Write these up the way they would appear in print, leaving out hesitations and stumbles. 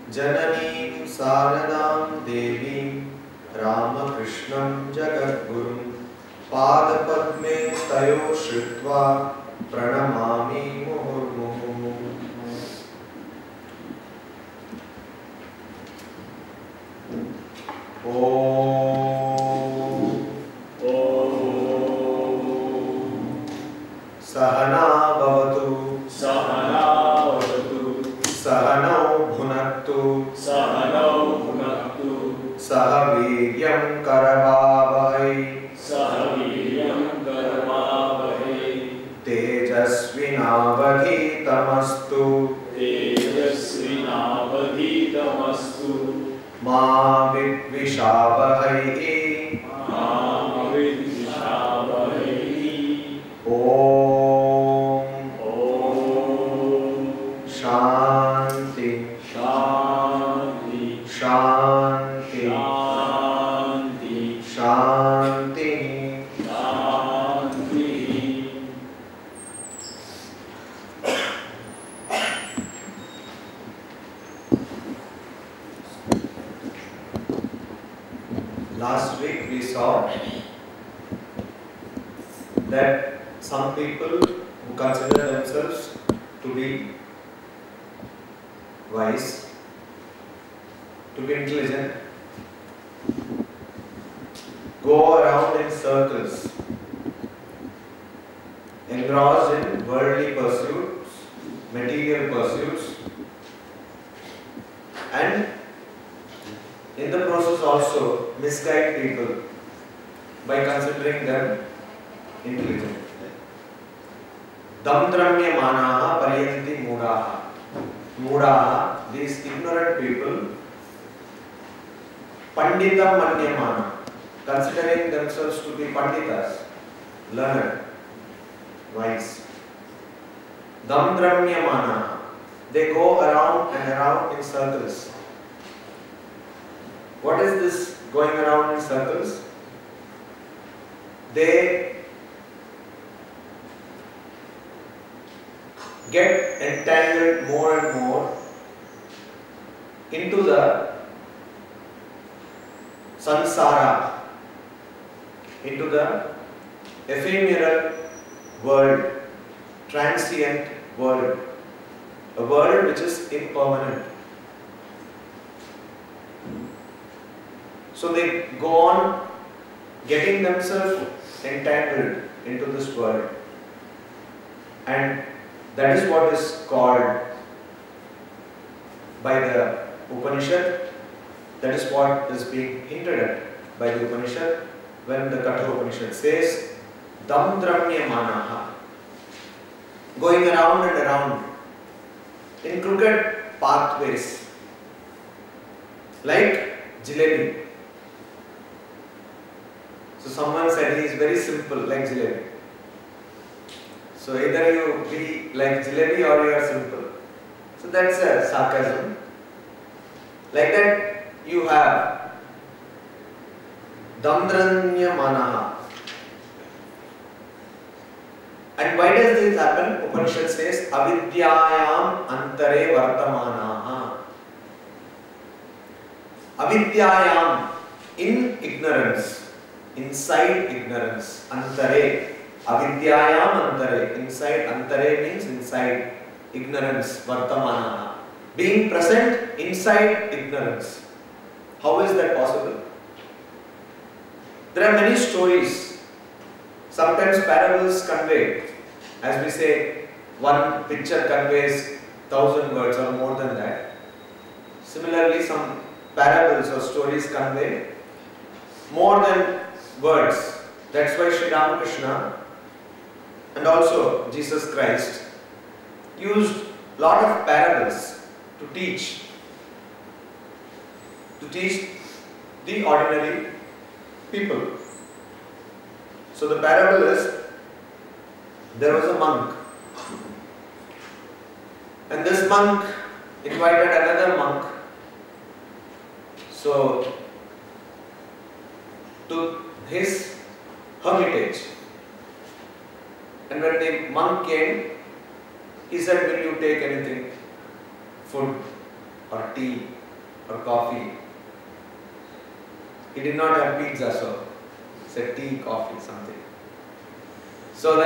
Janani Saradam Devi Ramakrishna Jagadguru Padapadme Tayo Shritva Pranamami Muhurmuhu. Sahana Bhavatu Sahanau Bhunaktu Sahaviryam Karavavahai Tejasvinavadhitamastu Ma Vidvishavahai Om Shanti Shanti Shanti Shanti. Last week we saw that some people who consider themselves to be wise, to be intelligent, go around in circles, engrossed in worldly pursuits, material pursuits, and in the process also misguide people by considering them intelligent. Damdramya manaha paryanti mudaha. Mudaha, these ignorant people, panditam manyamana, considering themselves to be panditas, learned, wise. Damdramya manaha, they go around and around in circles. What is this going around in circles? They get entangled more and more into the sansara, into the ephemeral world, transient world, a world which is impermanent. So they go on getting themselves entangled into this world, and that is what is called by the Upanishad, that is what is being hinted at by the Upanishad when the Katha Upanishad says Damdramya manaha, going around and around in crooked pathways like jalebi. So someone said he is very simple like jalebi. So either you be like jalebi or you are simple. So that's a sarcasm. Like that you have Damdramya manaha. And why does this happen? Upanishad says avidyayam antare vartamanaha. Avidyayam, in ignorance, inside ignorance, antare. Avidyayam antare, inside, antare means inside, ignorance, vartamana, being present inside ignorance. How is that possible? There are many stories. Sometimes parables convey, as we say, one picture conveys 1,000 words or more than that. Similarly, some parables or stories convey more than words. That's why Sri Ramakrishna and also Jesus Christ used a lot of parables to teach the ordinary people. So the parable is, there was a monk, and this monk invited another monk to his hermitage. And when the monk came, He said, will you take anything? Food or tea or coffee? He did not have pizza, so he said tea, coffee, something. So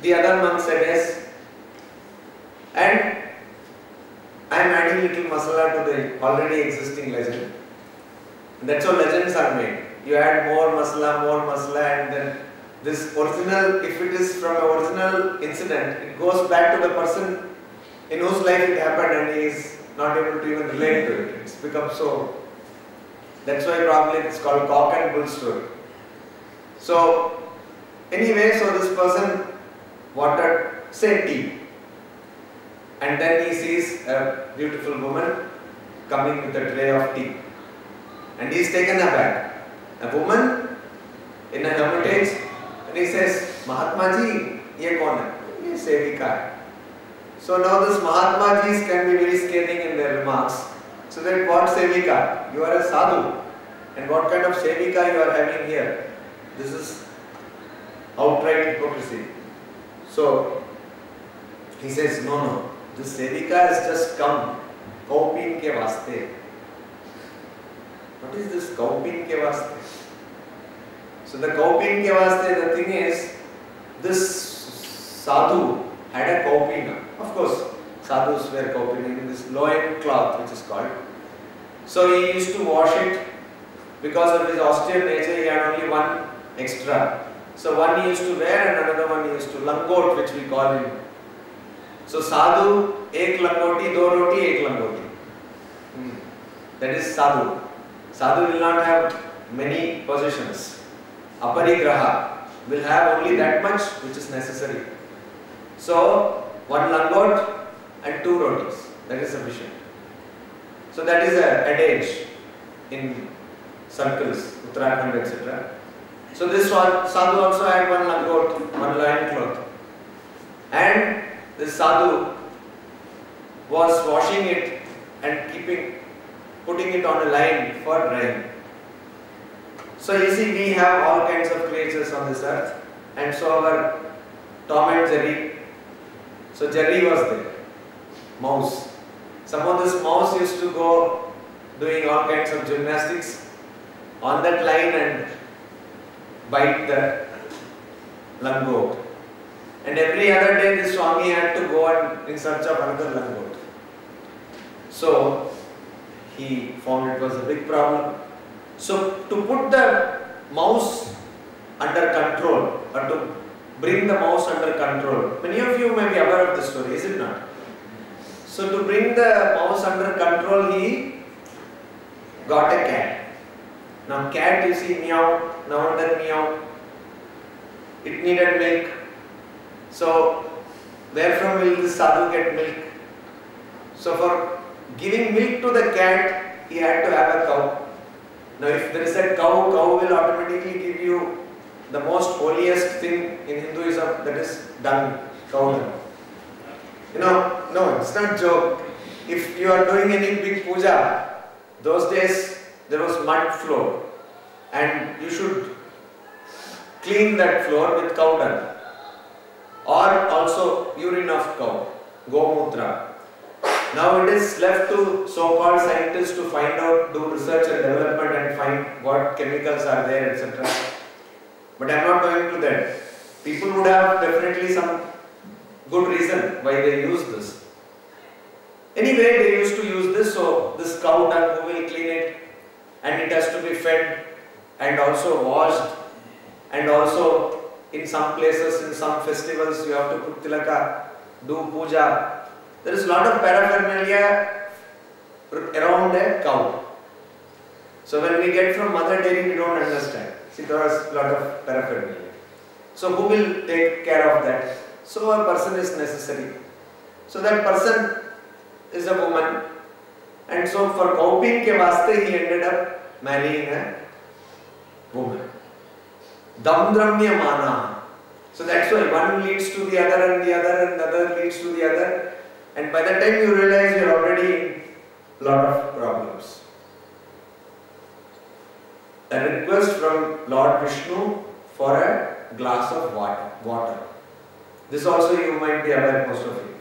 the other monk said yes. And I am adding little masala to the already existing legend. That's how legends are made. You add more masala, and then this original, if it is from an original incident, it goes back to the person in whose life it happened and he is not able to even relate to it. It's become so. That's why probably it's called cock and bull story. So, anyway, so this person wanted, say, tea. And then he sees a beautiful woman coming with a tray of tea. And he is taken aback. A woman in a hermitage, and he says, Mahatma ji, ye kaun hai? Ye sevika hai. So now this Mahatma jis can be very scathing in their remarks. So that what sevika? You are a sadhu. And what kind of sevika you are having here? This is outright hypocrisy. So he says, no, this sevika has just come. Kaupin ke vaste. What is this kaupin ke vaste? So the kaupin ke vaste, the thing is, this sadhu had a kaupina. Of course, sadhus wear kaupina in this loin cloth, which is called. So he used to wash it. Because of his austere nature, he had only one extra. So one he used to wear and another one he used to langot, which we call him. So sadhu, ek langoti, do roti, ek langoti. That is sadhu. Sadhu will not have many possessions. Aparigraha will have only that much which is necessary. So one langot and 2 rotis. That is sufficient. So that is a adage in circles, Uttarakhand, etc. So this sadhu also had one langot, one loin cloth. And this sadhu was washing it and putting it on a line for drying. So you see, we have all kinds of creatures on this earth, and so our Tom and Jerry. So Jerry was there, mouse. Some of this mouse used to go doing all kinds of gymnastics on that line and bite the langot. And every other day the Swami had to go in search of another langot. So he found it was a big problem. So to put the mouse under control, or to bring the mouse under control, many of you may be aware of this story, is it not? So to bring the mouse under control, he got a cat. Now cat, you see, meow, now and then meow. It needed milk. So where from will this sadhu get milk? So for giving milk to the cat, he had to have a cow. Now if there is a cow, cow will automatically give you the most holiest thing in Hinduism, that is dung, cow dung. You know, no, it's not joke. If you are doing any big puja, those days there was mud floor and you should clean that floor with cow dung or also urine of cow, gomutra. Now it is left to so-called scientists to find out, do research and development and find what chemicals are there, etc. But I am not going to that. People would have definitely some good reason why they use this. Anyway, they used to use this, so this cow dung, who will clean it, and it has to be fed and also washed, and also in some places, in some festivals, you have to put tilaka, do puja. There is a lot of paraphernalia around a cow. So when we get from mother dairy, we don't understand. See, there is a lot of paraphernalia. So who will take care of that? So a person is necessary. So that person is a woman. And so for kaupin ke vaste, he ended up marrying a woman. Damdramya mana. So that's why one leads to the other and the other and the other leads to the other. And by the time you realize you are already in a lot of problems. A request from Lord Vishnu for a glass of water. This also you might be aware, most of you.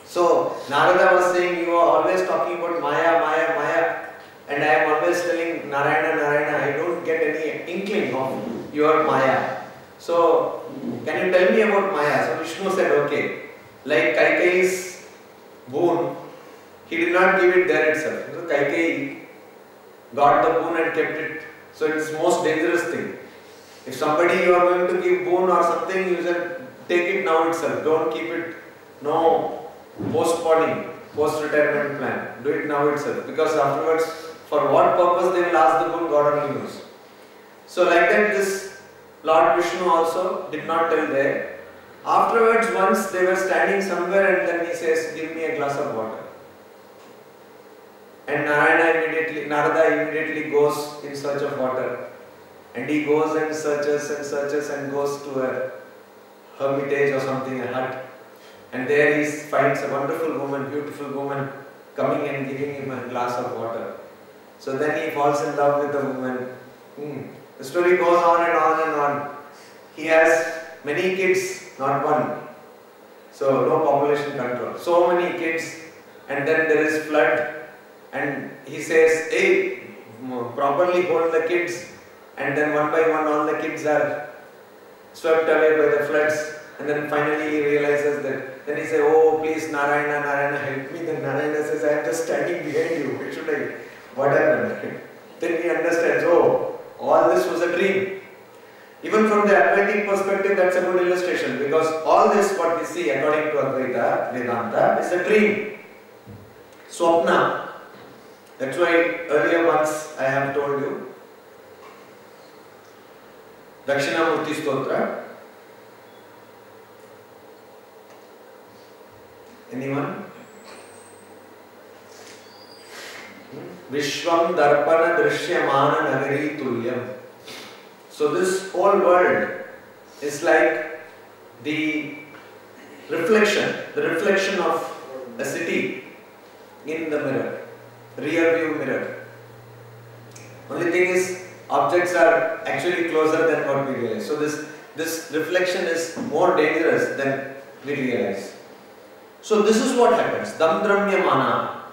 So Narada was saying, you are always talking about Maya, Maya, Maya, and I am always telling Narayana, Narayana, I don't get any inkling of your Maya. So can you tell me about Maya? So Vishnu said, okay, like Kaikeyi's boon, he did not give it there itself. So Kaikeyi got the boon and kept it. So it is most dangerous thing. If somebody you are going to give boon or something, you said take it now itself. Don't keep it. No postponing, post-retirement plan. Do it now itself. Because afterwards, for what purpose they will ask the boon, God only knows. So like that, this Lord Vishnu also did not tell there. Afterwards, once they were standing somewhere, and then he says, give me a glass of water. And Narada immediately goes in search of water. And he goes and searches and goes to a hermitage or something, a hut. And there he finds a wonderful woman, beautiful woman, coming and giving him a glass of water. So then he falls in love with the woman. The story goes on and on and on. He has many kids, not one. So no population control. So many kids, and then there is flood. And he says, hey, properly hold the kids. And then one by one all the kids are swept away by the floods. And then finally he realizes that, then he says, oh please Narayana, Narayana help me. Then Narayana says, I am just standing behind you. What should I, what happened? Then he understands, oh, all this was a dream. Even from the Advaitic perspective, that's a good illustration, because all this what we see according to Advaita, Vedanta, is a dream. Swapna. That's why earlier once I have told you, Dakshinamurti Stotra. Anyone? Vishwam Darpana Drishyamana Nagari Tulyam. So this whole world is like the reflection of a city in the mirror, rear view mirror. Only thing is, objects are actually closer than what we realize. So this reflection is more dangerous than we realize. So this is what happens. Damdramya mana.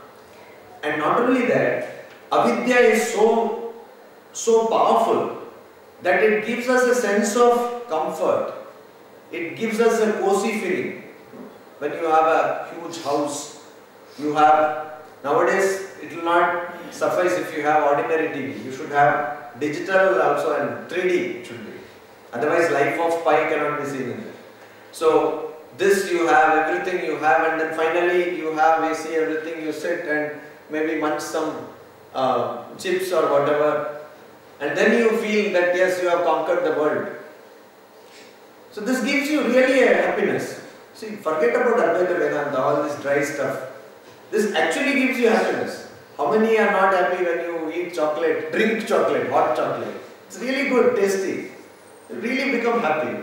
And not only that, avidya is so powerful that it gives us a sense of comfort. It gives us a cozy feeling. When you have a huge house, you have, nowadays it will not suffice if you have ordinary TV. You should have digital also, and 3D it should be. Otherwise life of pi cannot be seen in it. So this you have, everything you have, and then finally you have AC, everything, you sit and maybe munch some chips or whatever, and then you feel that yes, you have conquered the world. So this gives you really a happiness. See, forget about Advaita Vedanta, all this dry stuff. This actually gives you happiness. How many are not happy when you eat chocolate, drink chocolate, hot chocolate? It's really good, tasty. You really become happy.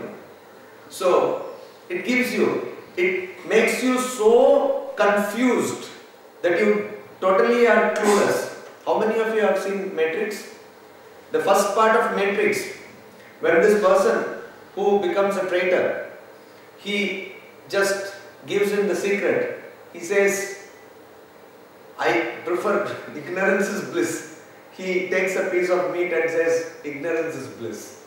So it gives you, it makes you so confused that you totally are clueless. How many of you have seen Matrix? The first part of Matrix, when this person who becomes a traitor, he just gives him the secret. He says, I prefer, ignorance is bliss. He takes a piece of meat and says, ignorance is bliss.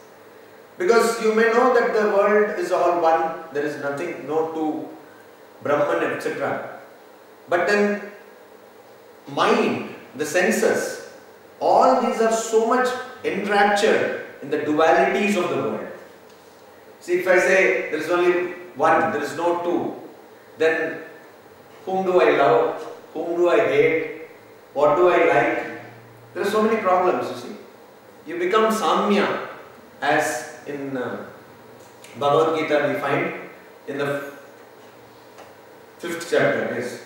Because you may know that the world is all one, there is nothing, no two, Brahman, etc. But then, mind, the senses, all these are so much enraptured in the dualities of the world. See, if I say there is only one, there is no two, then whom do I love? Whom do I hate? What do I like? There are so many problems, you see. You become Samya, as in Bhagavad Gita we find in the 5th chapter, yes.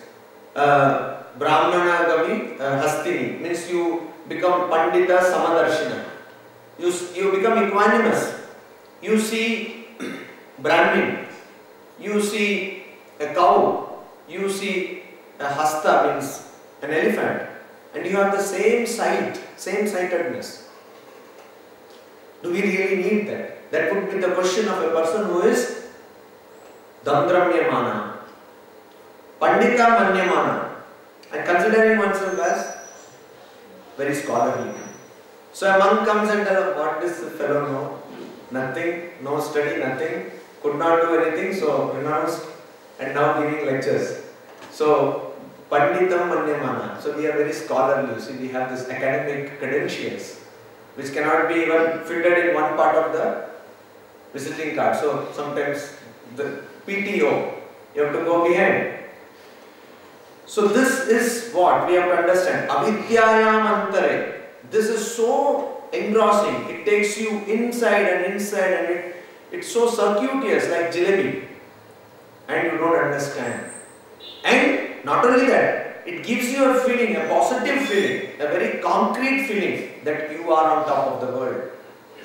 Brahmana Gavi Hastini, means you become Pandita Samadarshina. You become equanimous. You see Brahmin, you see a cow, you see a hasta, means an elephant, and you have the same sight, same sightedness. Do we really need that? That would be the question of a person who is Damdramyamana. Pandita Manyamana, and considering oneself as very scholarly. So a monk comes and tells, what does the fellow know? Nothing, no study, nothing, could not do anything, so renounced and now giving lectures. So Panditam Manyamana. So we are very scholarly. See, we have this academic credentials which cannot be even fitted in one part of the visiting card. So sometimes the PTO, you have to go behind. So this is what we have to understand. Avidyayam antare. This is so engrossing. It takes you inside and inside, and it's so circuitous like jalebi. And you don't understand. And not only that, it gives you a feeling, a positive feeling, a very concrete feeling that you are on top of the world.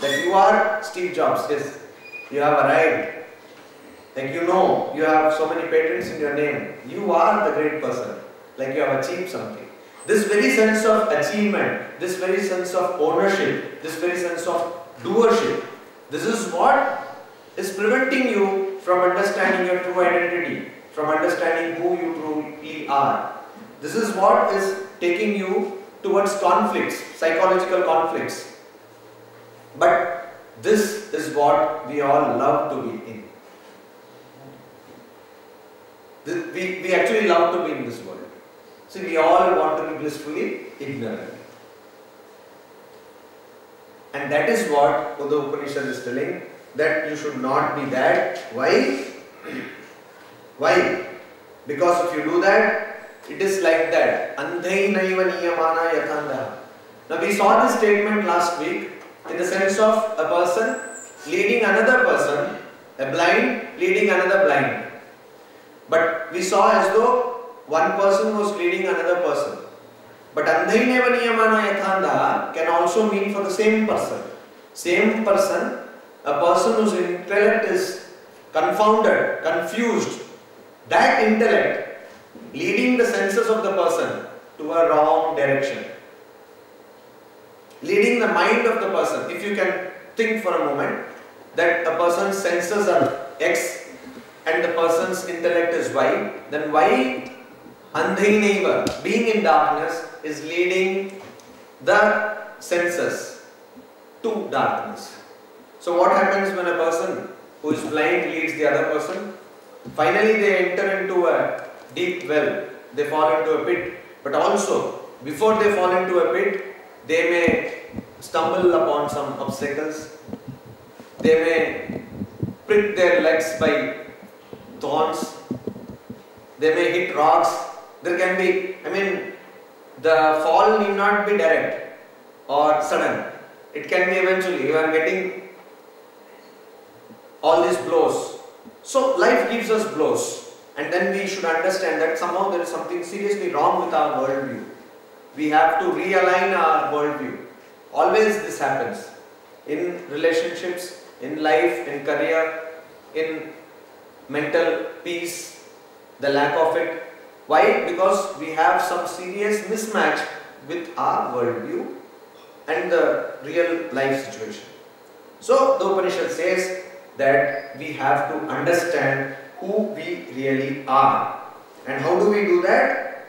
That you are Steve Jobs. Yes, you have arrived. Like you know, you have so many patents in your name. You are the great person. Like you have achieved something. This very sense of achievement, this very sense of ownership, this very sense of doership, this is what is preventing you from understanding your true identity, from understanding who you truly are. This is what is taking you towards conflicts, psychological conflicts. But this is what we all love to be in. We actually love to be in this world. See, we all want to be blissfully ignorant. And that is what Katha Upanishad is telling, that you should not be that. Why? Why? Because if you do that, it is like that. Andhainaiva niyamana yathanda. Now we saw this statement last week in the sense of a person leading another person, a blind leading another blind. But we saw as though one person was leading another person. But Andhainaiva niyamana yathanda can also mean for the same person. Same person, a person whose intellect is confounded, confused. That intellect leading the senses of the person to a wrong direction. Leading the mind of the person. If you can think for a moment that a person's senses are X and the person's intellect is Y, then Y, Andhainaiva, being in darkness, is leading the senses to darkness. So what happens when a person who is blind leads the other person? Finally they enter into a deep well, they fall into a pit. But also, before they fall into a pit, they may stumble upon some obstacles. They may prick their legs by thorns. They may hit rocks. There can be, the fall need not be direct or sudden. It can be eventually. You are getting all these blows. So life gives us blows, and then we should understand that somehow there is something seriously wrong with our worldview. We have to realign our worldview. Always this happens. In relationships, in life, in career, in mental peace, the lack of it. Why? Because we have some serious mismatch with our worldview and the real life situation. So the Upanishad says that we have to understand who we really are. And how do we do that?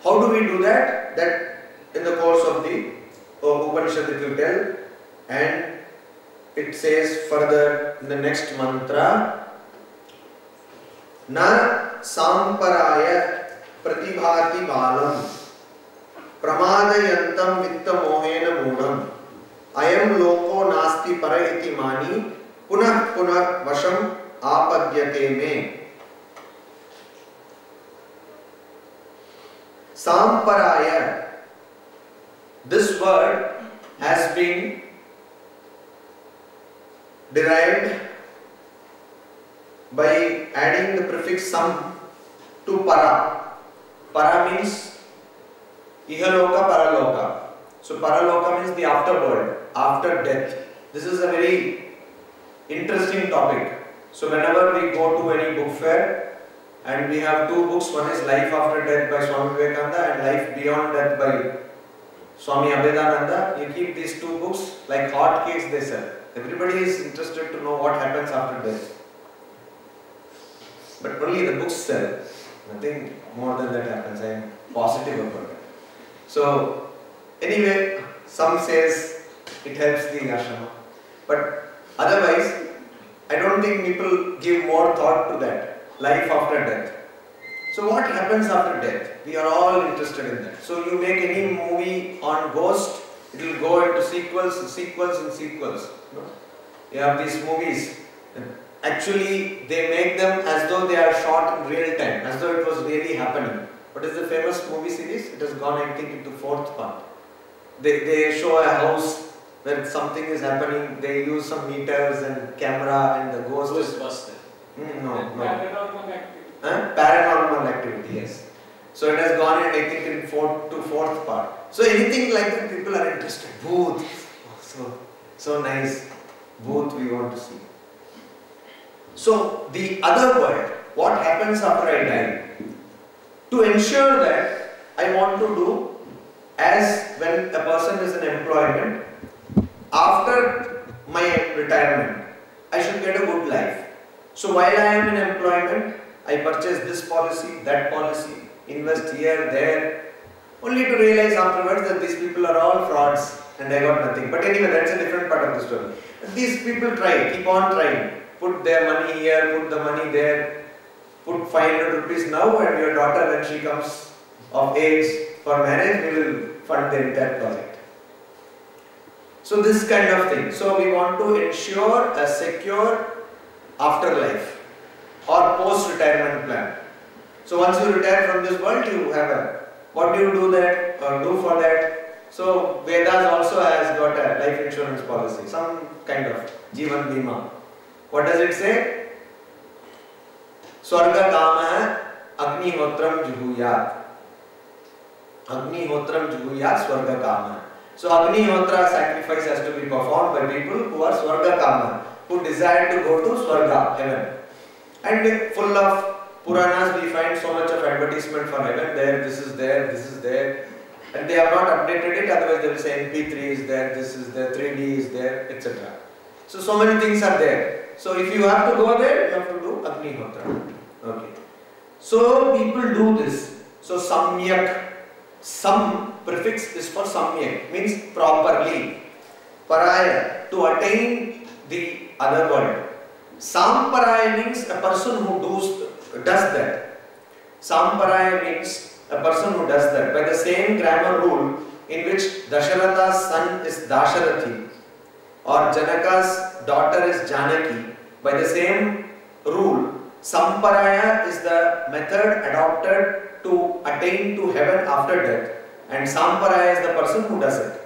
How do we do that? That in the course of the Upanishad it will tell, and it says further in the next mantra, Na samparaya pratibhati balam pramadayantam vitta mohena mudam ayam loko nasti para iti mani punah punah vasham apadyate me. Samparaya, this word has been derived by adding the prefix sam to para. Para means ihaloka paraloka. So paraloka means the afterworld, after death. This is a very interesting topic. So whenever we go to any book fair, and we have two books, one is Life After Death by Swami Vivekananda and Life Beyond Death by Swami Abhedananda. You keep these two books like hot cakes, they sell. Everybody is interested to know what happens after death. but only the books sell. Nothing more than that happens. I am positive about it. So anyway, some says it helps the ashrama, but otherwise I don't think people give more thought to that. Life after death. So what happens after death? We are all interested in that. So you make any movie on ghost, it will go into sequels and sequels. You have these movies. Actually, they make them as though they are shot in real time, as though it was really happening. What is the famous movie series? It has gone, I think, into 4th part. They show a house where something is happening. They use some meters and camera, and the ghost is... No. Paranormal activity, yes. So it has gone, I think, in 4th part. So anything like that, people are interested. Booth. So nice. Booth we want to see. So the other world, what happens after I die? To ensure that I want to do as when a person is in employment, after my retirement, I should get a good life. So while I am in employment, I purchase this policy, that policy, invest here, there, only to realize afterwards that these people are all frauds and I got nothing. But anyway, that's a different part of the story. These people try, keep on trying. Put their money here, put the money there, put 500 rupees now, and your daughter, when she comes of age for marriage, we will fund the entire project. So this kind of thing. So we want to ensure a secure afterlife or post-retirement plan. So once you retire from this world, you have a, what do you do that or do for that? So Vedas also has got a life insurance policy, some kind of Jivan Bima. What does it say? Swarga kama agnihotram juhuyat. Agnihotram juhuyat swarga kama. So Agnihotra sacrifice has to be performed by people who are swarga kama, who desire to go to swarga, heaven. And full of Puranas we find so much of advertisement for heaven, there, this is there, this is there. And they have not updated it, otherwise they will say MP3 is there, this is there, 3D is there, etc. So many things are there. So if you have to go there, you have to do Agnihotra. Okay. So people do this. So Samyak, Sam prefix is for Samyak, means properly. Paraya, to attain the other world. Samparaya means a person who does that. Samparaya means a person who does that. By the same grammar rule in which Dasharatha's son is Dasharathi or Janaka's daughter is Janaki, by the same rule, Samparaya is the method adopted to attain to heaven after death, and Samparaya is the person who does it.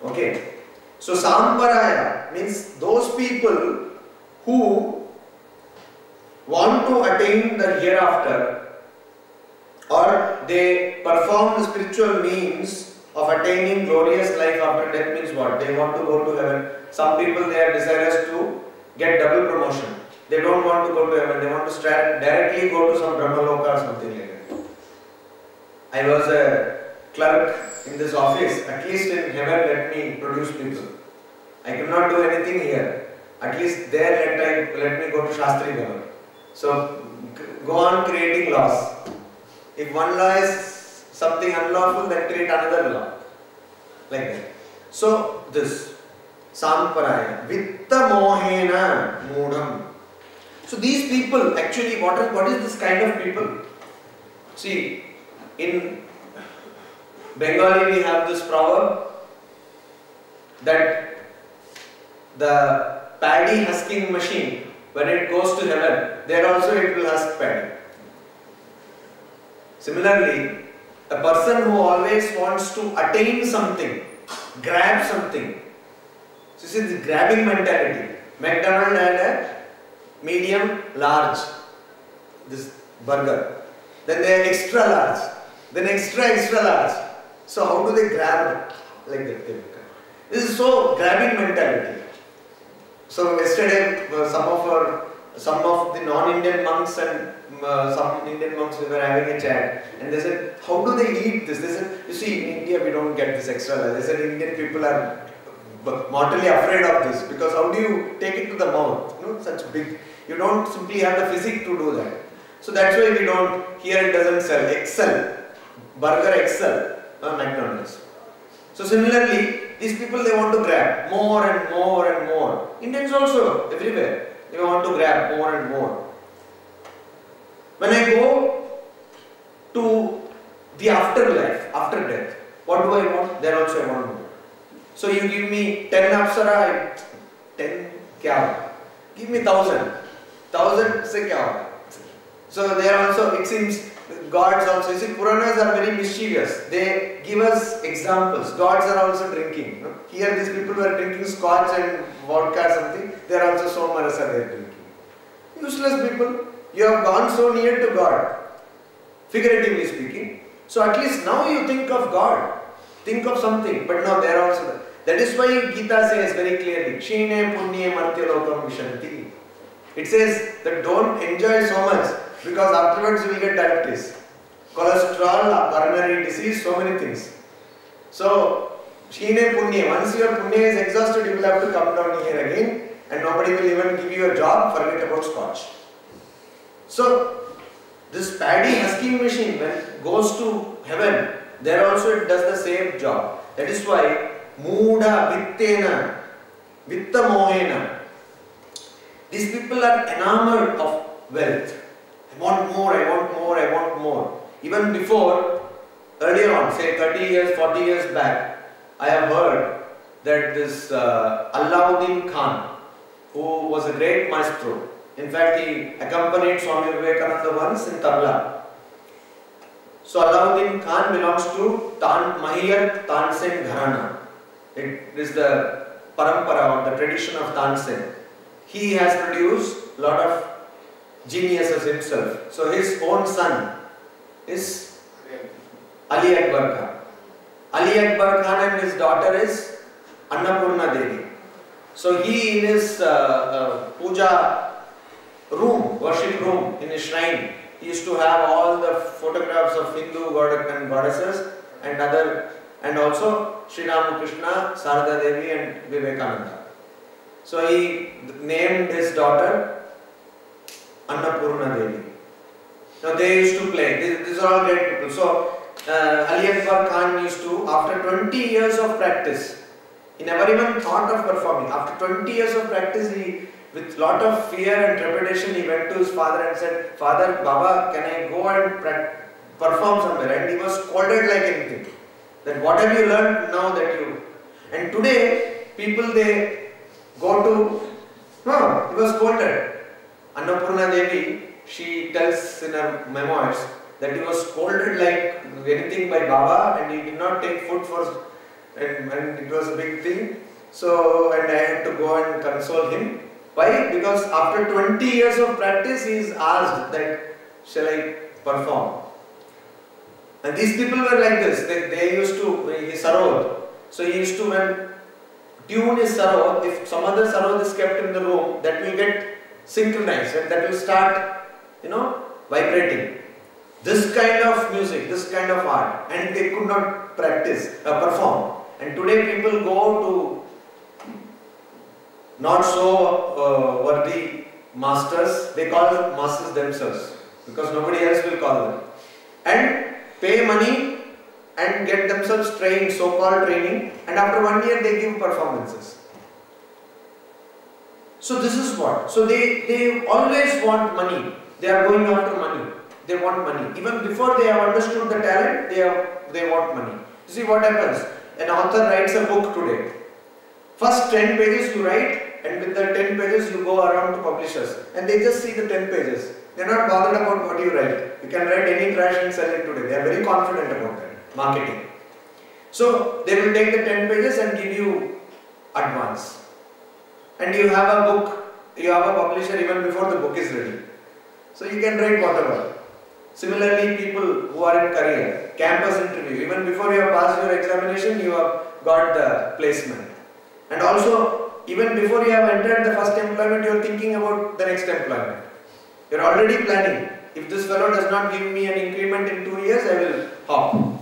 Okay. So Samparaya means those people who want to attain the hereafter, or they perform the spiritual means of attaining glorious life after death. Means what? They want to go to heaven. Some people, they are desirous to get double promotion. They don't want to go to heaven. They want to directly go to some Brahmaloka or something like that. I was a clerk in this office. At least in heaven, let me produce people. I could not do anything here. At least there, let me go to Shastri level. So go on creating laws. If one law is something unlawful, then create another law. Like that. So this Samparaya, Vitta Mohena Mudam. So these people, actually, what is this kind of people? See, in Bengali we have this proverb that the paddy husking machine, when it goes to heaven, there also it will husk paddy. Similarly, a person who always wants to attain something, grab something. So you see the grabbing mentality. McDonald's had a medium, large, this burger. Then they have extra large. Then extra large. So how do they grab like that? This is so grabbing mentality. So yesterday some of the non-Indian monks and some Indian monks, we were having a chat, and they said, how do they eat this? They said, you see, in India we don't get this extra large. They said Indian people are mortally afraid of this, because how do you take it to the mouth? You know, such big. You don't simply have the physique to do that. So that's why we don't, here it doesn't sell. Excel, burger Excel, McDonald's. So similarly, these people, they want to grab more and more and more. Indians also, everywhere, they want to grab more and more. When I go to the afterlife, after death, what do I want? There also I want more. So you give me 10 apsara, 10 kya? Give me 1,000. 1,000 se kya? So there also, it seems, gods also, you see, Puranas are very mischievous. They give us examples. Gods are also drinking. No? Here these people who are drinking scotch and vodka or something, they are also somarasa they are drinking. Useless people. You have gone so near to God, figuratively speaking. So at least now you think of God. Think of something. But no, they are also there. That is why Gita says very clearly, Kshine punye martyalokam vishanti. It says that don't enjoy so much, because afterwards you will get diabetes, cholesterol, coronary disease, so many things. So, Kshine punya, once your punya is exhausted, you will have to come down here again, and nobody will even give you a job, forget about scotch. So, this paddy husking machine, when it goes to heaven, there also it does the same job. That is why, Mooda Vittena, Vitta Mohena, these people are enamored of wealth. I want more, I want more, I want more. Even before, earlier on, say 30 years, 40 years back, I have heard that this Alauddin Khan, who was a great maestro, in fact he accompanied Swami Vivekananda once in Tabla. So Alauddin Khan belongs to Mahiyat Tansen Gharana. It is the parampara or the tradition of Tansen. He has produced a lot of geniuses himself. So his own son is Ali Akbar Khan. Ali Akbar Khan and his daughter is Annapurna Devi. So he in his puja room, worship room, in his shrine, he used to have all the photographs of Hindu goddess and goddesses and also Sri Ramakrishna, Shraddha Devi and Vivekananda. So he named his daughter Annapurna Devi. Now they used to play. These are all great people. So Ali Akbar Khan used to, after 20 years of practice, he never even thought of performing. After 20 years of practice, he, with lot of fear and trepidation, he went to his father and said, "Father, Baba, can I go and perform somewhere?" And he was scolded like anything. That what have you learned now that you... And today, people they go to... No, he was scolded. Annapurna Devi, she tells in her memoirs that he was scolded like anything by Baba, and he did not take food for... And it was a big thing. So, and I had to go and console him. Why? Because after 20 years of practice, he is asked that, shall I perform? And these people were like this. They used to, he sarod. So he used to, when tune is sarod, if some other sarod is kept in the room, that will get synchronized and that will start, vibrating. This kind of music, this kind of art, and they could not perform. And today people go to not so worthy masters, they call them masters themselves, because nobody else will call them. And pay money and get themselves trained, so-called training, and after 1 year they give performances. So this is what? So they always want money. They are going after money. They want money. Even before they have understood the talent, they want money. You see what happens? An author writes a book today. First 10 pages you write, and with the 10 pages you go around to publishers, and they just see the 10 pages. They are not bothered about what you write. You can write any trash and sell it today. They are very confident about that. Marketing. So they will take the 10 pages and give you advance. And you have a book, you have a publisher even before the book is ready. So you can write whatever. Similarly, people who are in career, campus interview, even before you have passed your examination, you have got the placement. And also, even before you have entered the first employment, you are thinking about the next employment. You are already planning. If this fellow does not give me an increment in 2 years, I will hop.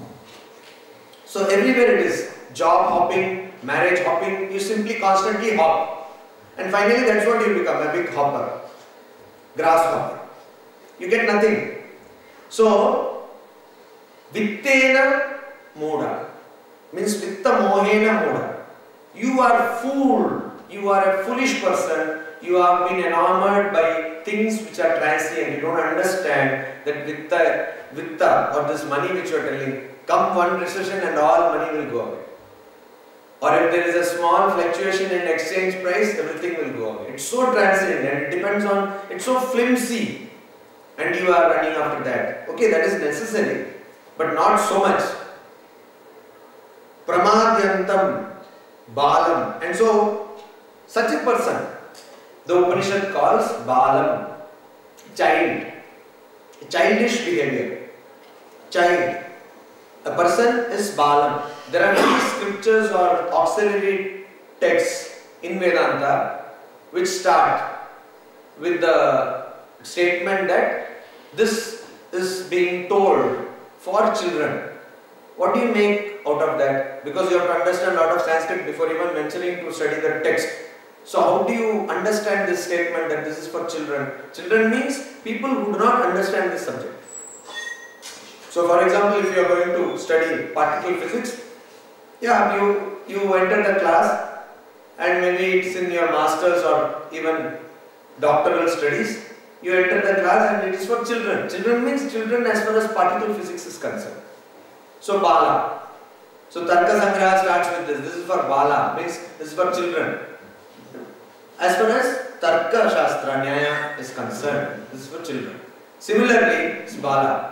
So everywhere it is. Job hopping, marriage hopping, you simply constantly hop. And finally that's what you become, a big hopper. grasshopper. You get nothing. So, vittena moda means vitta mohena moda. You are fooled. You are a foolish person. You have been enamored by things which are transient. You don't understand that vitta or this money which you are telling, come one recession and all money will go away. Or if there is a small fluctuation in exchange price, everything will go away. It's so transient and it depends on, it's so flimsy, and you are running after that. Okay, that is necessary, but not so much. Pramadyantam balam. And so, such a person, the Upanishad calls balam, child, childish behavior, child. A person is balam. There are many scriptures or auxiliary texts in Vedanta which start with the statement that this is being told for children. What do you make out of that? Because you have to understand a lot of Sanskrit before even venturing to study the text. So how do you understand this statement that this is for children? Children means people who do not understand this subject. So for example, if you are going to study particle physics, yeah, you enter the class and maybe it's in your masters or even doctoral studies, you enter the class and it is for children. Children means children as far as particle physics is concerned. So Bala. So Tarka Sangraha starts with this. This is for Bala, means this is for children. As far as Tarka Shastra, Nyaya is concerned, this is for children. Similarly, it's Bala.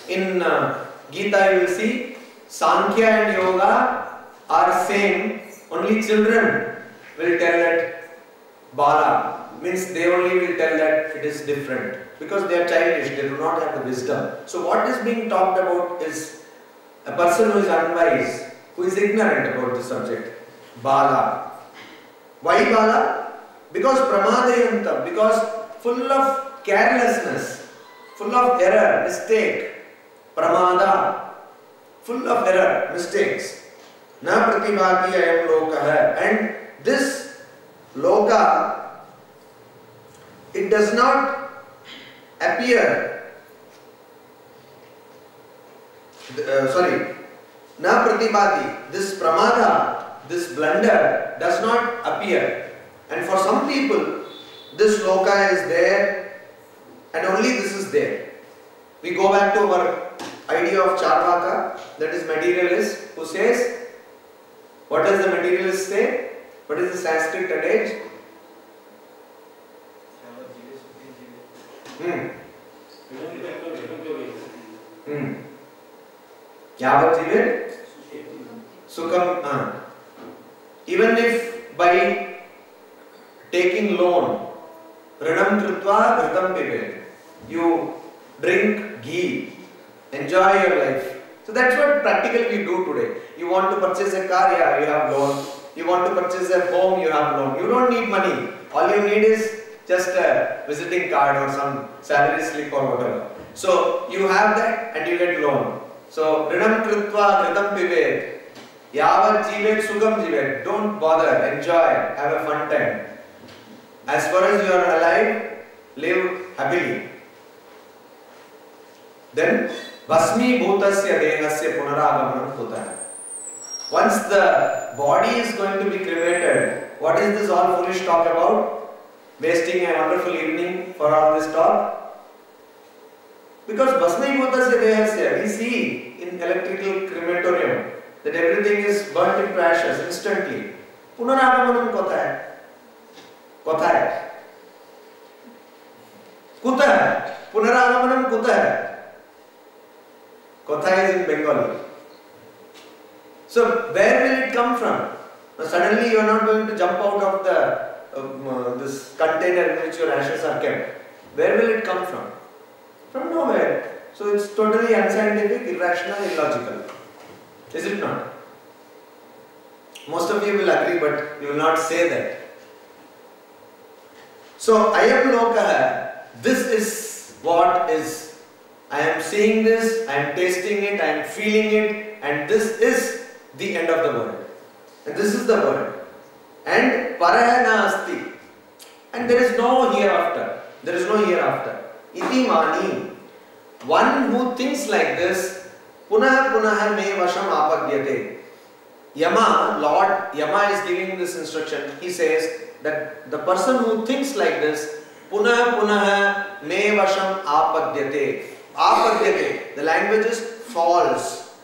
In Gita you will see Sankhya and Yoga are same, only children will tell that Bala, means they only will tell that it is different because they are childish, they do not have the wisdom. So what is being talked about is a person who is unwise, who is ignorant about the subject. Bala. Why Bala? Because Pramadayanta, because full of carelessness, full of error, mistake. Pramada, full of error, mistakes. Na pratibhati ayam lokaha. And this loka, it does not appear, na pratibhati, this pramada, this blunder does not appear. And for some people, this loka is there and only this is there. We go back to our idea of Charvaka, that is materialist, who says, what does the materialist say? What is the Sanskrit adage? Yavat jivet sukham. Even if by taking loan, Rinam krutva ghritam pibe, you drink ghee, enjoy your life. So that's what practically we do today. You want to purchase a car, yeah, you have loan. You want to purchase a home, you have loan. You don't need money. All you need is just a visiting card or some salary slip or whatever. So you have that and you get loan. So Rinam krutva kritam pibe, yavat jivet sugam jivet. Don't bother, enjoy, have a fun time. As far as you are alive, live happily. Then Basmi Bhutasya Dehasya Punaragamanam Kuta. Once the body is going to be cremated, what is this all foolish talk about? Wasting a wonderful evening for all this talk? Because Basmi Bhutasya Dehasya, we see in electrical crematorium that everything is burnt into ashes instantly. Punaragamanam Kotha hai. Kotha hai. Kuta hai. Punaragamanam Kuta hai. Katha is in Bengali. So where will it come from? Now, suddenly you are not going to jump out of the this container in which your ashes are kept. Where will it come from? From nowhere. So it's totally unscientific, irrational, illogical. Is it not? Most of you will agree, but you will not say that. So ayam lokaha, this is what is. I am seeing this, I am tasting it, I am feeling it, and this is the end of the world. And this is the world. And paraya na asti. And there is no hereafter. There is no hereafter. Iti mani. One who thinks like this, punah punah me vasham apadyate. Yama, Lord Yama is giving this instruction. He says that the person who thinks like this, punah punah me vasham apadyate. Apadyate. The language is false.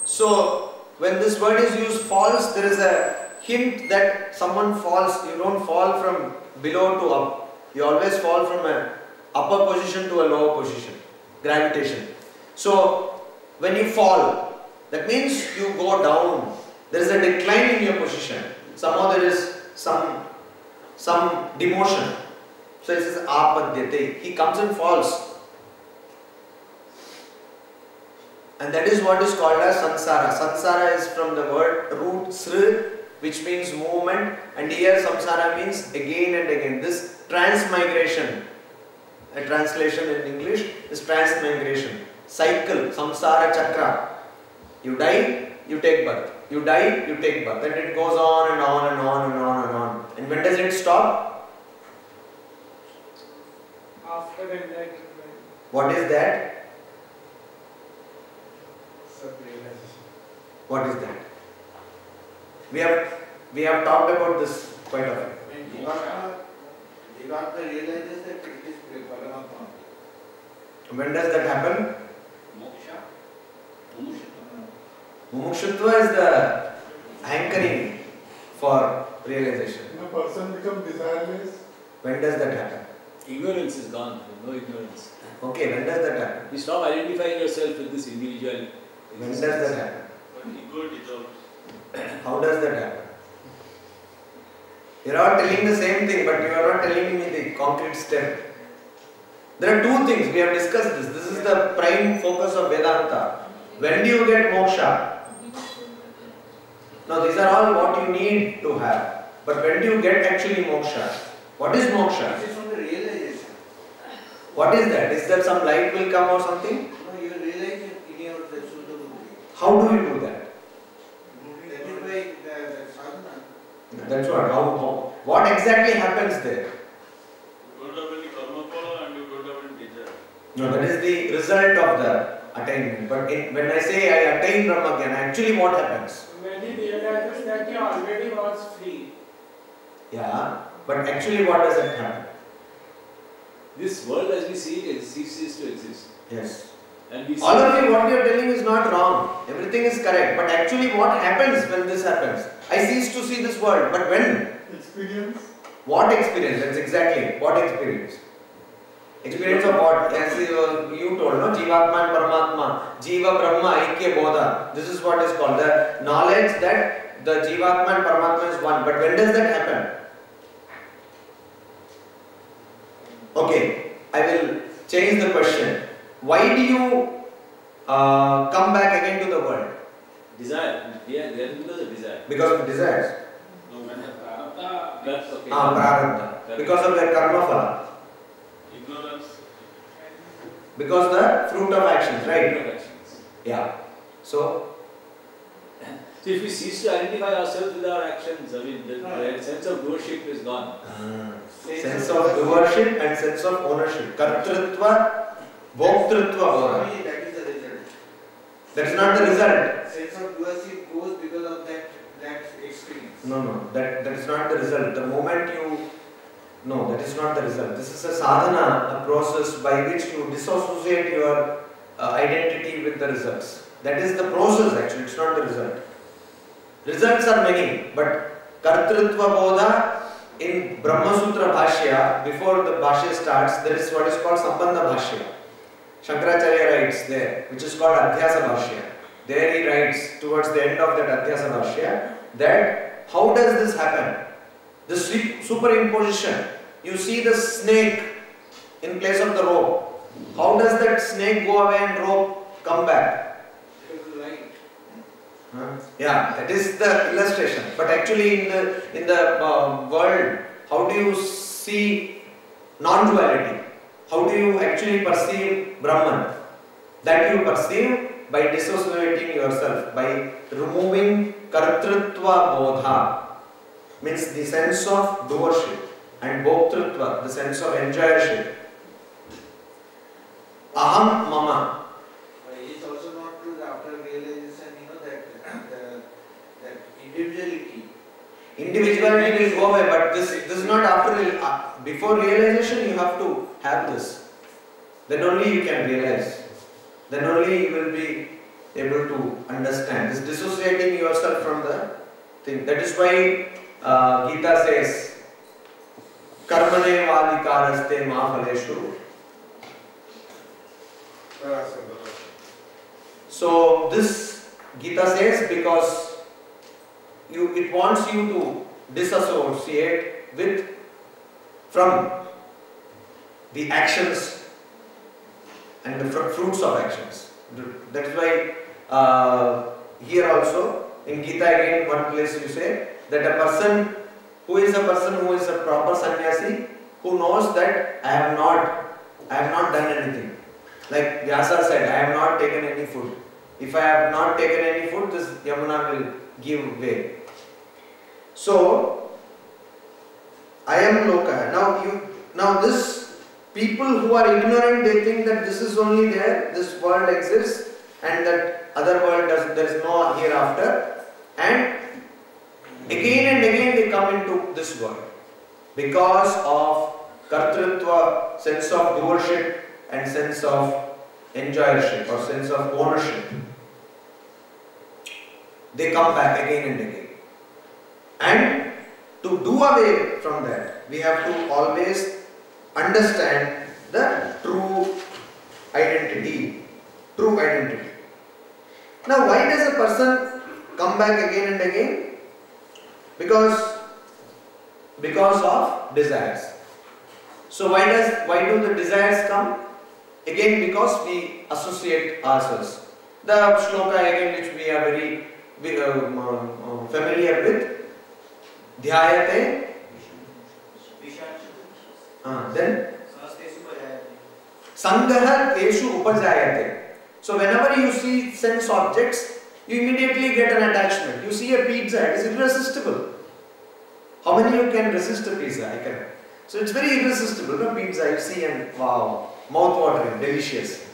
So when this word is used false, there is a hint that someone falls. You don't fall from below to up. You always fall from an upper position to a lower position. Gravitation. So when you fall, that means you go down. There is a decline in your position. Somehow there is some demotion. So it says apadyate. He comes and falls. And that is what is called as samsara. Samsara is from the word root sr, which means movement, and here samsara means again and again. This transmigration, a translation in English is transmigration. Cycle, samsara chakra. You die, you take birth. You die, you take birth. And it goes on and on and on and on and on. And when does it stop? After enlightenment. What is that? What is that? We have talked about this quite often. Jivatma realizes that it is Paramatma. When does that happen? Moksha. Mumukshutva is the anchoring for realization. When a person becomes desireless, When does that happen? Ignorance is gone. There is no ignorance. Okay, when does that happen? You stop identifying yourself with this individual. When does that happen? Ego dissolves. How does that happen? You are all telling the same thing, but you are not telling me the concrete step. There are two things, we have discussed this. This is the prime focus of Vedanta. When do you get moksha? Now these are all what you need to have. But when do you get actually moksha? What is moksha? This is from the realization. What is that? Is that some light will come or something? No, you realize it in your Suddha Buddhi. How do you do that? That is why the sadhana. That's what. How? What exactly happens there? You don't have any karma phala and you don't have any desire. No, that is the result of the attainment. But when I say I attain Brahma Jnana, actually what happens? when he realizes that he already was free. Yeah, but actually what does it happen? This world as we see it ceases to exist. Yes. And we see All of you, what you are telling is not wrong. Everything is correct. But actually what happens when this happens? I cease to see this world. But when? Experience. What experience? That's exactly. What experience? Experience of what? As you told, no? Jivatma and Paramatma. Jiva, Brahma, Aikya, Bodha. This is what is called the knowledge that the Jivatma and Paramatma is one. But when does that happen? Okay, I will change the question. Why do you come back again to the world? desire. They are because of desire. Because of desires. No, when the prarabdha, That's okay. Prarabdha. Because of their karma phala. ignorance, Because the fruit of actions, right? Actions. Yeah. So if we cease to identify ourselves with our actions, I mean, the sense of doership is gone. sense of doership and sense of ownership. Kartrutva, bhoktritva aura. Swami, that is the result. That is not the result. Sense of doership goes because of that experience. No, that is not the result. The moment you... No, that is not the result. This is a sadhana, a process by which you disassociate your identity with the results. That is the process actually, it's not the result. Results are many, but Kartrutva Bodha in Brahma Sutra Bhashya, before the Bhashya starts, there is what is called Sambandha Bhashya. Shankaracharya writes there, which is called Adhyasa Bhashya. There he writes, towards the end of that Adhyasa Bhashya, that how does this happen? The superimposition. You see the snake in place of the rope. How does that snake go away and rope come back? Yeah, that is the illustration. But actually in the world, how do you see non-duality? How do you actually perceive Brahman? That you perceive by dissociating yourself, by removing Kartrutva Bodha, means the sense of doership. and bhoktrutva, the sense of enjoyership. Aham mama. It's also not true that after realization, that individuality. Individuality will go away, but this is not after. Before realization, you have to have this. Then only you can realize. Then only you will be able to understand. This dissociating yourself from the thing. That is why Gita says, Karmane vadikaraste ma phaleshu. So this Gita says because it wants you to disassociate from the actions and the fruits of actions. That is why here also in Gita again one place you say that a person who is a proper sannyasi who knows that I have not done anything. Like Vyasa said, I have not taken any food. If I have not taken any food, this Yamuna will give way. So I am Loka. Now this people who are ignorant, they think that this is only there, this world exists, and that other world there is no hereafter, and again and again they come into this world because of kartrutva, sense of doership and sense of enjoyership or sense of ownership. They come back again and again. And to do away from that, we have to always understand the true identity. True identity. Now, why does a person come back again and again? Because of desires. So why do the desires come? Again, because we associate ourselves. The shloka again, which we are very familiar with. Dhyayate. Then Sangaha Teshu Upajayate. So whenever you see sense objects, you immediately get an attachment. You see a pizza, it is irresistible. How many of you can resist a pizza? I can. So it's very irresistible. No pizza, you see and wow, mouth-watering, delicious.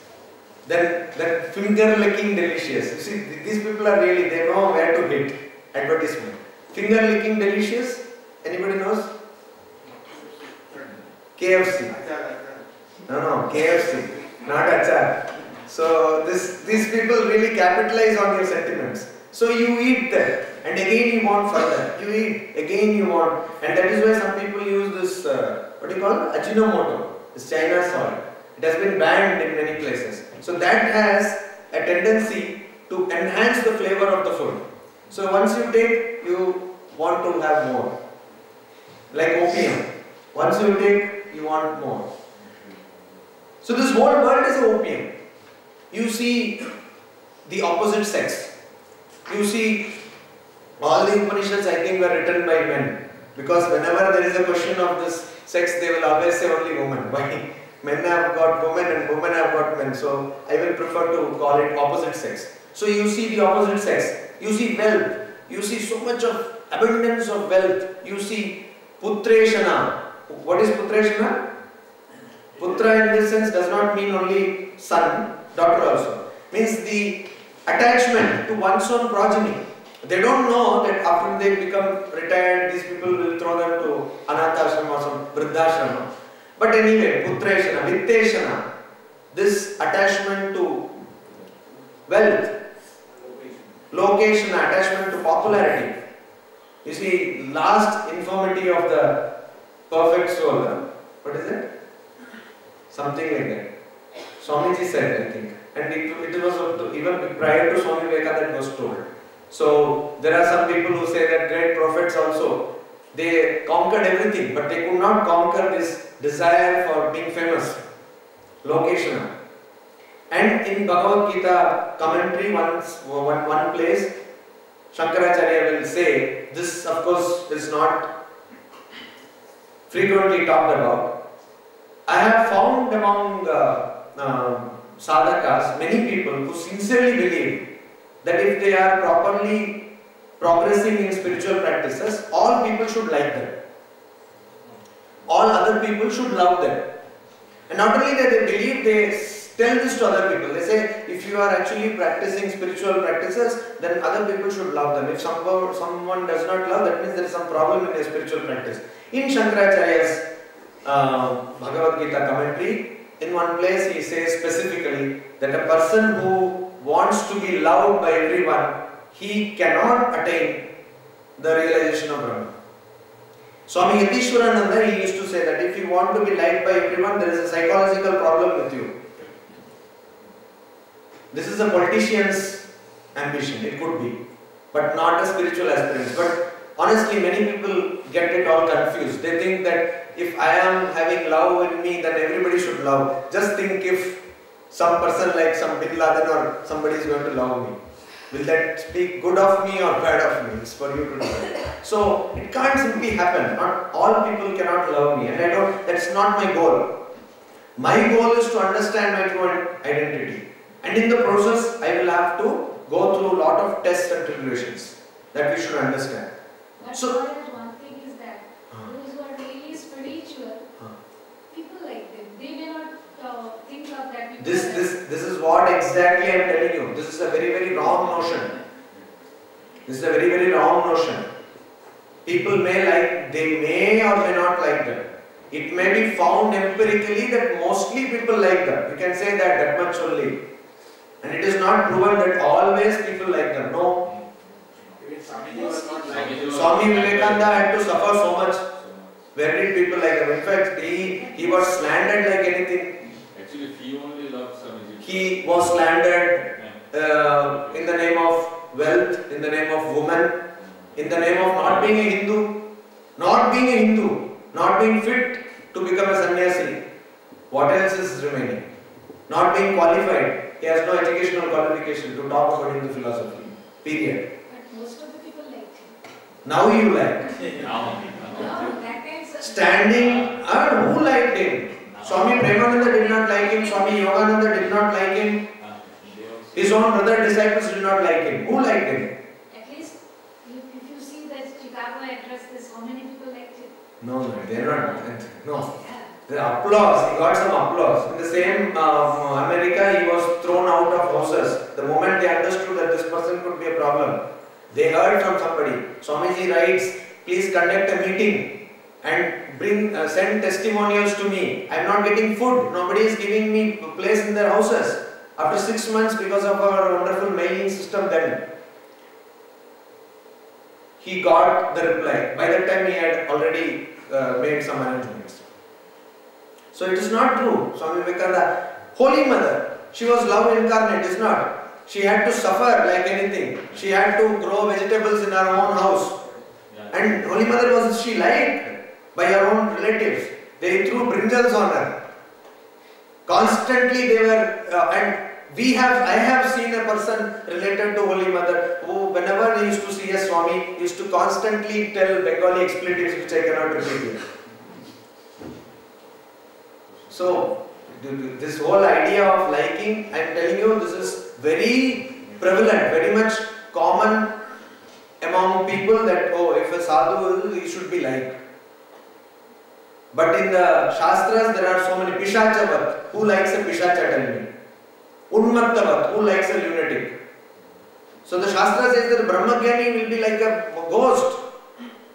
Then finger-licking delicious. You see, these people are really, they know where to hit. Advertisement. Finger-licking delicious. Anybody knows? KFC. No, KFC. Not achar. So these people really capitalize on your sentiments. So you eat that and again you want further. You eat, again you want. And that is why some people use this, what do you call it? Ajinomoto. This China salt. It has been banned in many places. So that has a tendency to enhance the flavor of the food. So once you take, you want to have more. Like opium. Once you take, you want more. So this whole world is opium. You see the opposite sex. You see all the Upanishads I think were written by men. Because whenever there is a question of this sex, they will always say only women. Why? Men have got women and women have got men. So I will prefer to call it opposite sex. So you see the opposite sex. You see wealth. You see so much of abundance of wealth. You see putreshana. What is putreshana? Putra in this sense does not mean only son, daughter also. Means the attachment to one's own progeny. They don't know that after they become retired, these people will throw them to anatha-ashrama or some vriddha-ashrama. But anyway, putreshana, vitteshana, this attachment to wealth, location, attachment to popularity. You see, last infirmity of the perfect soul. What is it? Something like that. Swamiji said, I think. And it was even prior to Swami Vivekananda that was told. So there are some people who say that great prophets also, they conquered everything, but they could not conquer this desire for being famous. Location. And in Bhagavad Gita commentary, one place, Shankaracharya will say, this of course is not frequently talked about. I have found among sadhakas many people who sincerely believe that if they are properly progressing in spiritual practices, all people should like them. all other people should love them. And not only that, they believe, they tell this to other people. They say, if you are actually practicing spiritual practices, then other people should love them. If someone does not love, that means there is some problem in their spiritual practice. In Shankaracharya's Bhagavad Gita commentary, in one place he says specifically that a person who wants to be loved by everyone, he cannot attain the realization of Brahma. Swami Yatishwarananda, he used to say that if you want to be liked by everyone, there is a psychological problem with you. This is a politician's ambition, it could be, but not a spiritual aspirant. But honestly, many people get it all confused. They think that if I am having love in me, then everybody should love. Just think if some person like some Bin Laden or somebody is going to love me. Will that speak good of me or bad of me? It's for you to decide. So it can't simply happen. Not all people cannot love me, and that's not my goal. My goal is to understand my true identity. And in the process, I will have to go through a lot of tests and tribulations that we should understand. But So, one thing is that those who are really spiritual, people like them, they may not think of that. People this is what exactly I am telling you. This is a very, very wrong notion. This is a very, very wrong notion. People may like, they may or may not like them. It may be found empirically that mostly people like them. You can say that much only. And it is not proven that always people like them. No. Even Swamiji was not like it. Swami Vivekananda had to suffer so much. Where did people like him? In fact, he was slandered like anything. Actually, he only loves Swamiji. He was slandered in the name of wealth, in the name of woman, in the name of not being a Hindu, not being fit to become a sannyasi. What else is remaining? Not being qualified. He has no educational qualification to talk about Hindu philosophy. Period. But most of the people liked him. Now you like. No, that time, Standing, who liked him? Swami Premananda did not like him. Swami Yogananda did not like him. His own brother disciples did not like him. Who liked him? At least, if you see that Chicago address, this, how many people liked him? No, they are not. No. Yeah. The applause, he got some applause. In the same America, he was thrown out of houses. The moment they understood that this person could be a problem, they heard from somebody. Swamiji writes, please conduct a meeting and send testimonials to me. I am not getting food. Nobody is giving me a place in their houses. After 6 months, because of our wonderful mailing system then, he got the reply. By that time, he had already made some arrangements. So it is not true. Swami Vivekananda, Holy Mother, she was love incarnate, is not. She had to suffer like anything. She had to grow vegetables in her own house. And Holy Mother was she liked by her own relatives. They threw brinjals on her. Constantly they were, I have seen a person related to Holy Mother who, whenever he used to see a Swami, he used to constantly tell Bengali expletives which I cannot repeat here. So, this whole idea of liking, I am telling you, this is very prevalent, very much common among people that, oh, if a sadhu is, he should be liked. But in the Shastras, there are so many. Pishachavat, who likes a Pishacha, tell me? Unmattavat, who likes a lunatic? So the Shastra says that Brahmagyani will be like a ghost,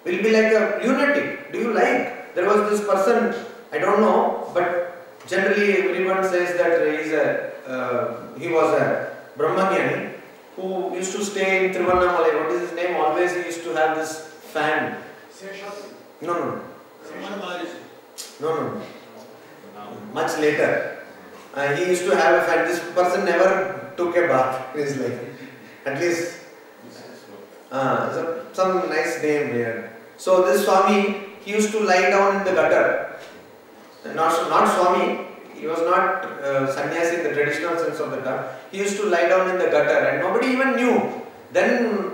will be like a lunatic. Do you like? There was this person, I don't know, but generally everyone says that he was a Brahmagyani who used to stay in Tiruvannamalai. What is his name? Always he used to have this fan. No. Much later. He used to have a fan. This person never took a bath in his life. At least some nice name here. So this Swami, he used to lie down in the gutter. Not Swami, he was not sannyasi in the traditional sense of the term. He used to lie down in the gutter and nobody even knew. Then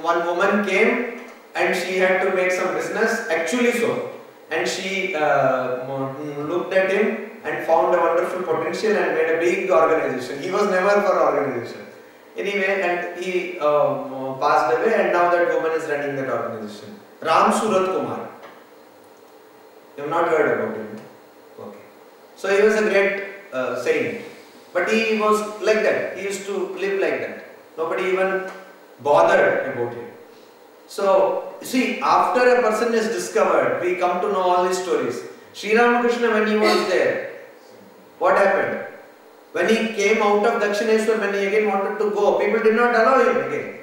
one woman came and she had to make some business, actually so. And she looked at him and found a wonderful potential and made a big organization. He was never for organization. Anyway, and he passed away and now that woman is running that organization. Ram Surat Kumar. You have not heard about him. Okay. So he was a great saint. But he was like that. He used to live like that. Nobody even bothered about him. So, see, after a person is discovered, we come to know all these stories. Sri Ramakrishna, when he was there, what happened? When he came out of Dakshineshwar, when he again wanted to go, people did not allow him again.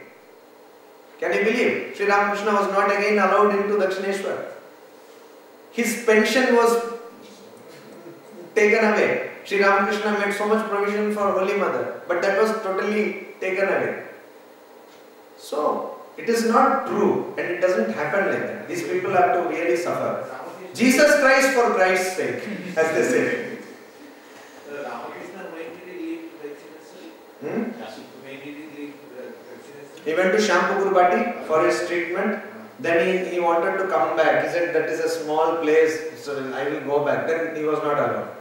Can you believe? Sri Ramakrishna was not again allowed into Dakshineshwar. His pension was taken away. Sri Ramakrishna made so much provision for Holy Mother, but that was totally taken away. So, it is not true and it doesn't happen like that. These people have to really suffer. Jesus Christ for Christ's sake, as they say. Ramakrishna, when did he leave Dakshineshwar? Hmm? When did he leave Dakshineshwar? He went to Shampukurbati for his treatment. Then he wanted to come back. He said that is a small place, so I will go back. Then he was not allowed.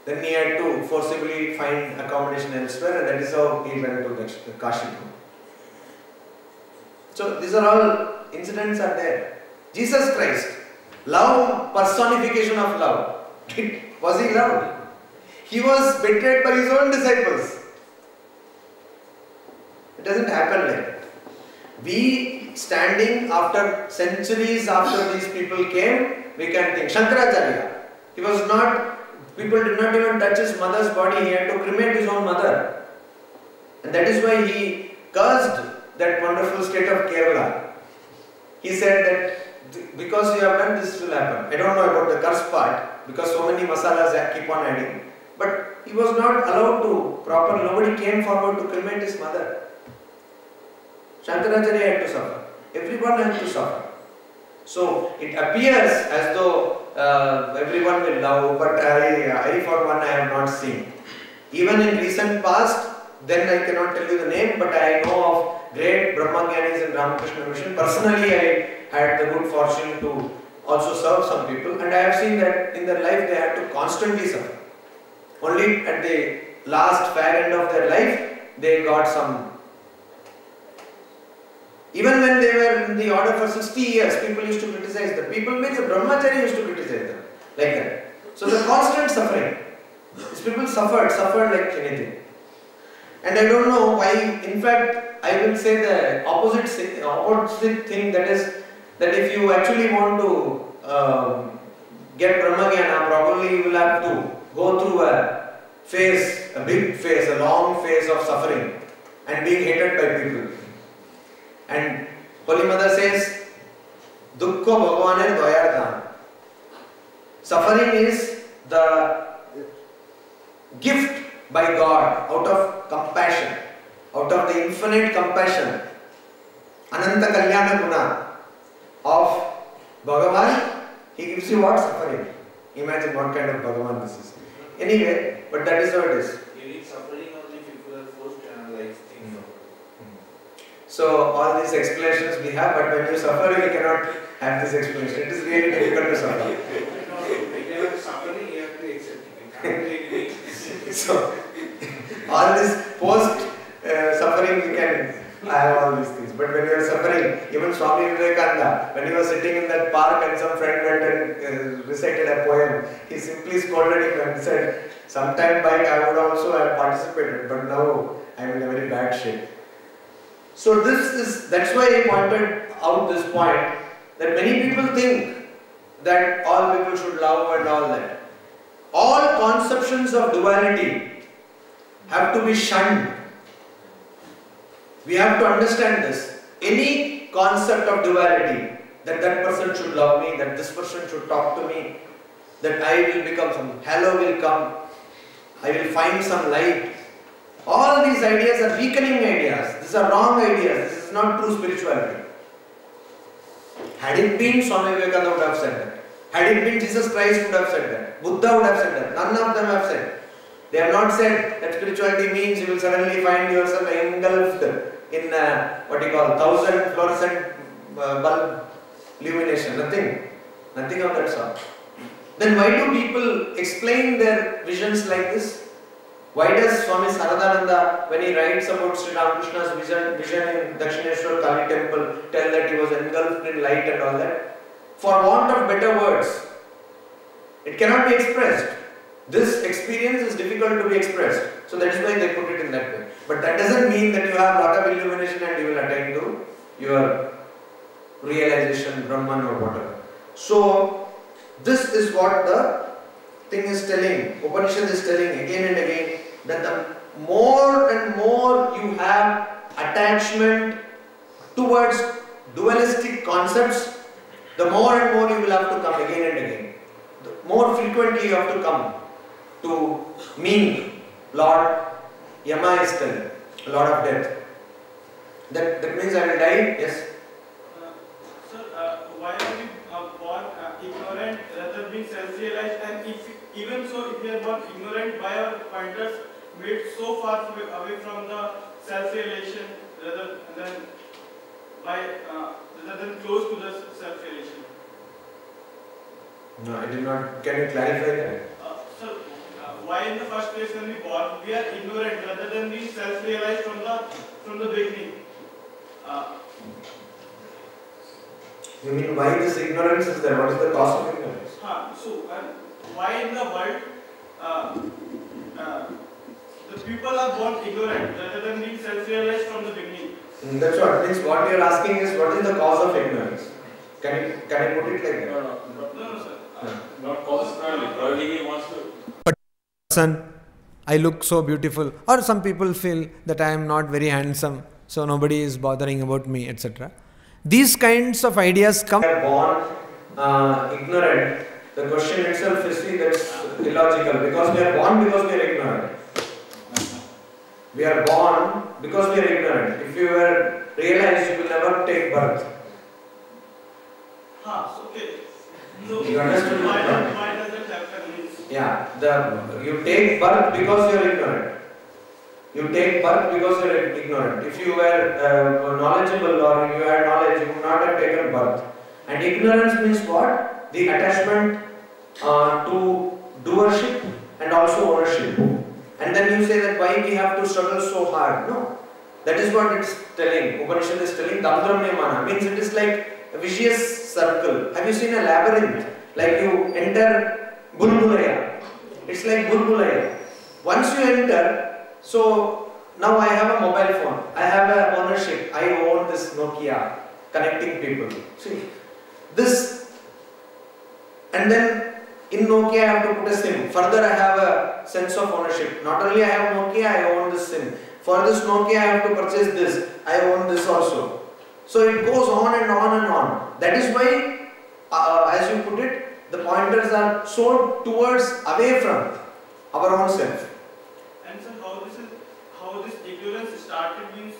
Then he had to forcibly find accommodation elsewhere, and that is how he went to Kashi. So these are all incidents are there. Jesus Christ, love, personification of love. Was he loved? He was betrayed by his own disciples. It doesn't happen like that. We standing after centuries after these people came, we can think. Shankaracharya, he was not, people did not even touch his mother's body, he had to cremate his own mother. And that is why he cursed that wonderful state of Kerala. He said that because you have done this will happen. I don't know about the curse part because so many masalas keep on adding. But he was not allowed to properly, nobody came forward to cremate his mother. Shankaracharya had to suffer. Everyone had to suffer. So it appears as though everyone will love, but I for one I have not seen. Even in recent past, then I cannot tell you the name, but I know of great Brahmagyanis in Ramakrishna Mission. Personally, I had the good fortune to also serve some people, and I have seen that in their life they had to constantly suffer. Only at the last fair end of their life, they got some. Even when they were in the order for 60 years, people used to criticize them. People means the brahmachari used to criticize them like that. So the constant suffering. These people suffered like anything. And I don't know why, in fact, I will say the opposite thing, that is that if you actually want to get Brahmagyana, probably you will have to go through a big phase, a long phase of suffering and being hated by people. And Holy Mother says, Dukkha Bhagavan Dayardhan. Suffering is the gift by God out of compassion, out of the infinite compassion, Ananta Kalyana Guna of Bhagavan. He gives you what? Suffering. Imagine what kind of Bhagavan this is. Anyway, but that is how it is. You need suffering only if people are forced to analyze things. So all these explanations we have, but when you suffer, you cannot have this explanation. It is really difficult to suffer. No, when you have suffering, you have to accept it. You can't do anything. So all this post suffering, you can have all these things. But when you are suffering, even Swami Vivekananda, when he was sitting in that park and some friend went and recited a poem, he simply scolded him and said, "Sometime back I would also have participated, but now I am in a very bad shape." So that's why he pointed out this point, that many people think that all people should love and all that. All conceptions of duality have to be shunned. We have to understand this. Any concept of duality, that person should love me, that this person should talk to me, that I will become some, halo will come, I will find some light. All these ideas are weakening ideas. These are wrong ideas. This is not true spirituality. Had it been, Swami Vivekananda would have said that. Had it been, Jesus Christ would have said that. Buddha would have said that. None of them have said. They have not said that spirituality means you will suddenly find yourself engulfed in 1,000 fluorescent bulb illumination. Nothing of that sort. Then why do people explain their visions like this? Why does Swami Shraddha, when he writes about Sri Ramakrishna's vision in Dakshineshwar Kali temple, tell that he was engulfed in light and all that? for want of better words. It cannot be expressed. This experience is difficult to be expressed. So that is why they put it in that way. But that doesn't mean that you have a lot of illumination and you will attain to your realization, Brahman or whatever. So this is what the thing is telling. Upanishad is telling again and again that the more and more you have attachment towards dualistic concepts, the more and more you will have to come again and again. The more frequently you have to come to me, Lord. Yama is telling, Lord of death. That means I will die? Yes? Sir, why are we born ignorant rather than being self-realized? And even so, if we are born ignorant, why are pointers made so far away from the self-realization rather than close to the self-realization? No, I did not. Can you clarify that? Sir, why in the first place when we born, we are ignorant rather than being self-realized from the beginning? You mean why this ignorance is there? What is the cause of ignorance? So, why in the world the people are born ignorant rather than being self-realized from the beginning? That's what means. What you are asking is what is the cause of ignorance? Can you put it like that? No, sir. Not cause, probably he wants to. Son, I look so beautiful, or some people feel that I am not very handsome, so nobody is bothering about me, etc. These kinds of ideas come. We are born ignorant. The question itself is that's illogical because we are born because we are ignorant. We are born because we are ignorant. If you were realized, you will never take birth. Okay. So, You understood? why does that happen? Yeah, you take birth because you are ignorant. You take birth because you are ignorant. If you were knowledgeable or you had knowledge, you would not have taken birth. And ignorance means what? The attachment to doership and also ownership. And then you say that why we have to struggle so hard. No. That is what it's telling. Upanishad is telling Dandramyamana. Means it is like a vicious circle. Have you seen a labyrinth? Like you enter Bulbulaya. It's like Bulbulaya. Once you enter, so now I have a mobile phone. I have a ownership. I own this Nokia connecting people. See, this, and then in Nokia I have to put a SIM. Further I have a sense of ownership. Not only I have Nokia, I own this SIM. For this Nokia I have to purchase this. I own this also. So it goes on and on and on. That is why, as you put it, the pointers are so towards away from our own self. And so how this ignorance started means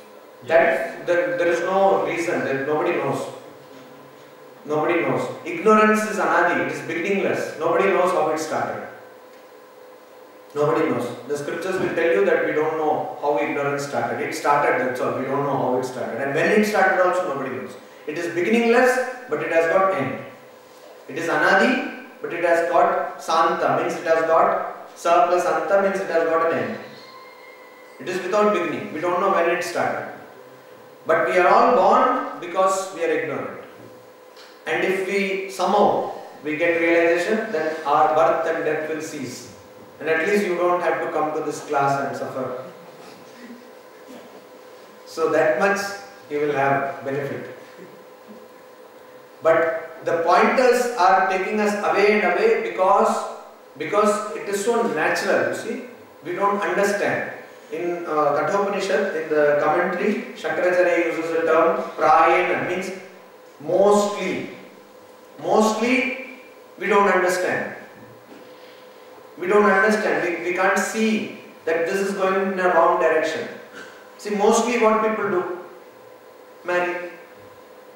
That there is no reason. That nobody knows. Nobody knows. Ignorance is anadi. It is beginningless. Nobody knows how it started. Nobody knows. The scriptures will tell you that we don't know how ignorance started. It started, that's all. We don't know how it started. And when it started also nobody knows. It is beginningless, but it has got end. It is anadi, but it has got santa, means it has got sa plus anta, means it has got an end. It is without beginning. We don't know when it started. But we are all born because we are ignorant. And if we somehow we get realization, then our birth and death will cease. And at least you don't have to come to this class and suffer. So that much you will have benefit. But the pointers are taking us away and away because it is so natural, you see. We don't understand. In Katha Upanishad, in the commentary, Shankaracharya uses the term prayena, means mostly. Mostly we don't understand. We don't understand. We can't see that this is going in a wrong direction. See, mostly what people do? Marry.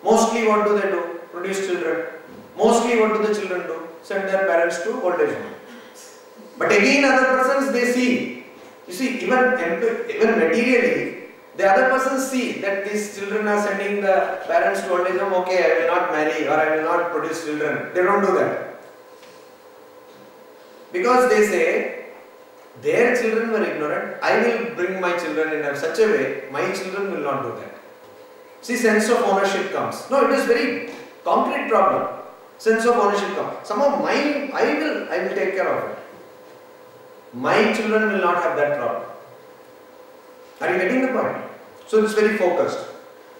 Mostly what do they do? Produce children. Mostly what do the children do? Send their parents to old age home. But again other persons they see. You see, even materially, the other persons see that these children are sending the parents to old age home. Okay, I will not marry or I will not produce children. They don't do that. Because they say, their children were ignorant, I will bring my children in such a way, my children will not do that. See, sense of ownership comes. No, it is very concrete problem. Sense of ownership comes. Somehow I will take care of it. My children will not have that problem. Are you getting the point? So it's very focused.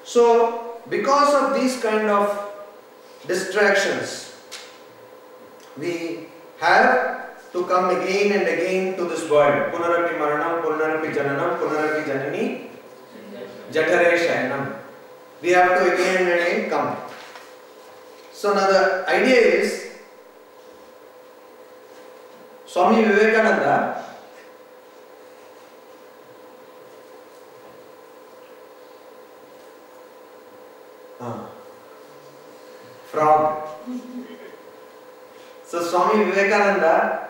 So because of these kind of distractions, we have to come again and again to this world. Punarapi maranam, punarapi jananam, punarapi janani, jatare shayanam. We have to again and again come. So now the idea is, Swami Vivekananda frog. So Swami Vivekananda,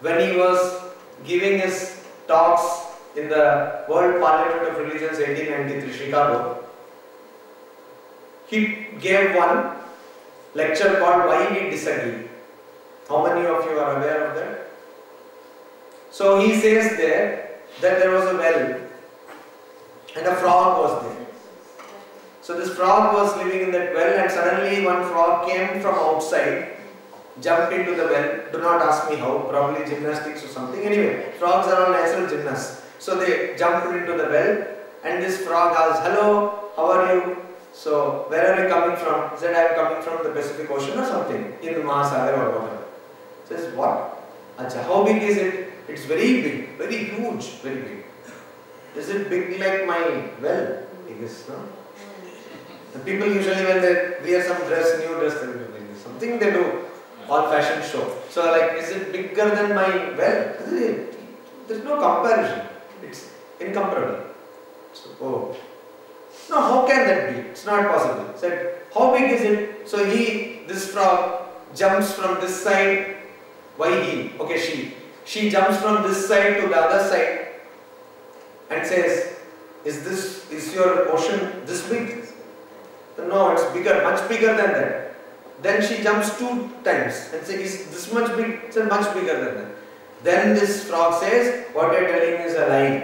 when he was giving his talks in the World Parliament of Religions 1893 Chicago, he gave one lecture called Why We Disagree. How many of you are aware of that? So he says there that there was a well and a frog was there. So this frog was living in that well, and suddenly one frog came from outside, jumped into the well. Do not ask me how, probably gymnastics or something. Anyway, frogs are all natural gymnasts. So they jumped into the well, and this frog asked, "Hello, how are you? So where are you coming from?" He said, "I am coming from the Pacific Ocean or something, in the Mahasagar or whatever." He says, "What? Acha, how big is it?" "It's very big, very huge, very big." "Is it big like my well?" He goes, "No." The people usually, when they wear some dress, new dress, something they do, all-fashioned show. So like, "Is it bigger than my well?" There's no comparison. It's incomparable. So, oh. No, how can that be? It's not possible. He said, "How big is it?" So this frog jumps from this side. Why he? Okay, she. She jumps from this side to the other side and says, Is your ocean this big?" "No, it's bigger, much bigger than that." Then she jumps 2 times and says, "Is this much big?" It's much bigger than that. Then this frog says, "What you are telling is a lie.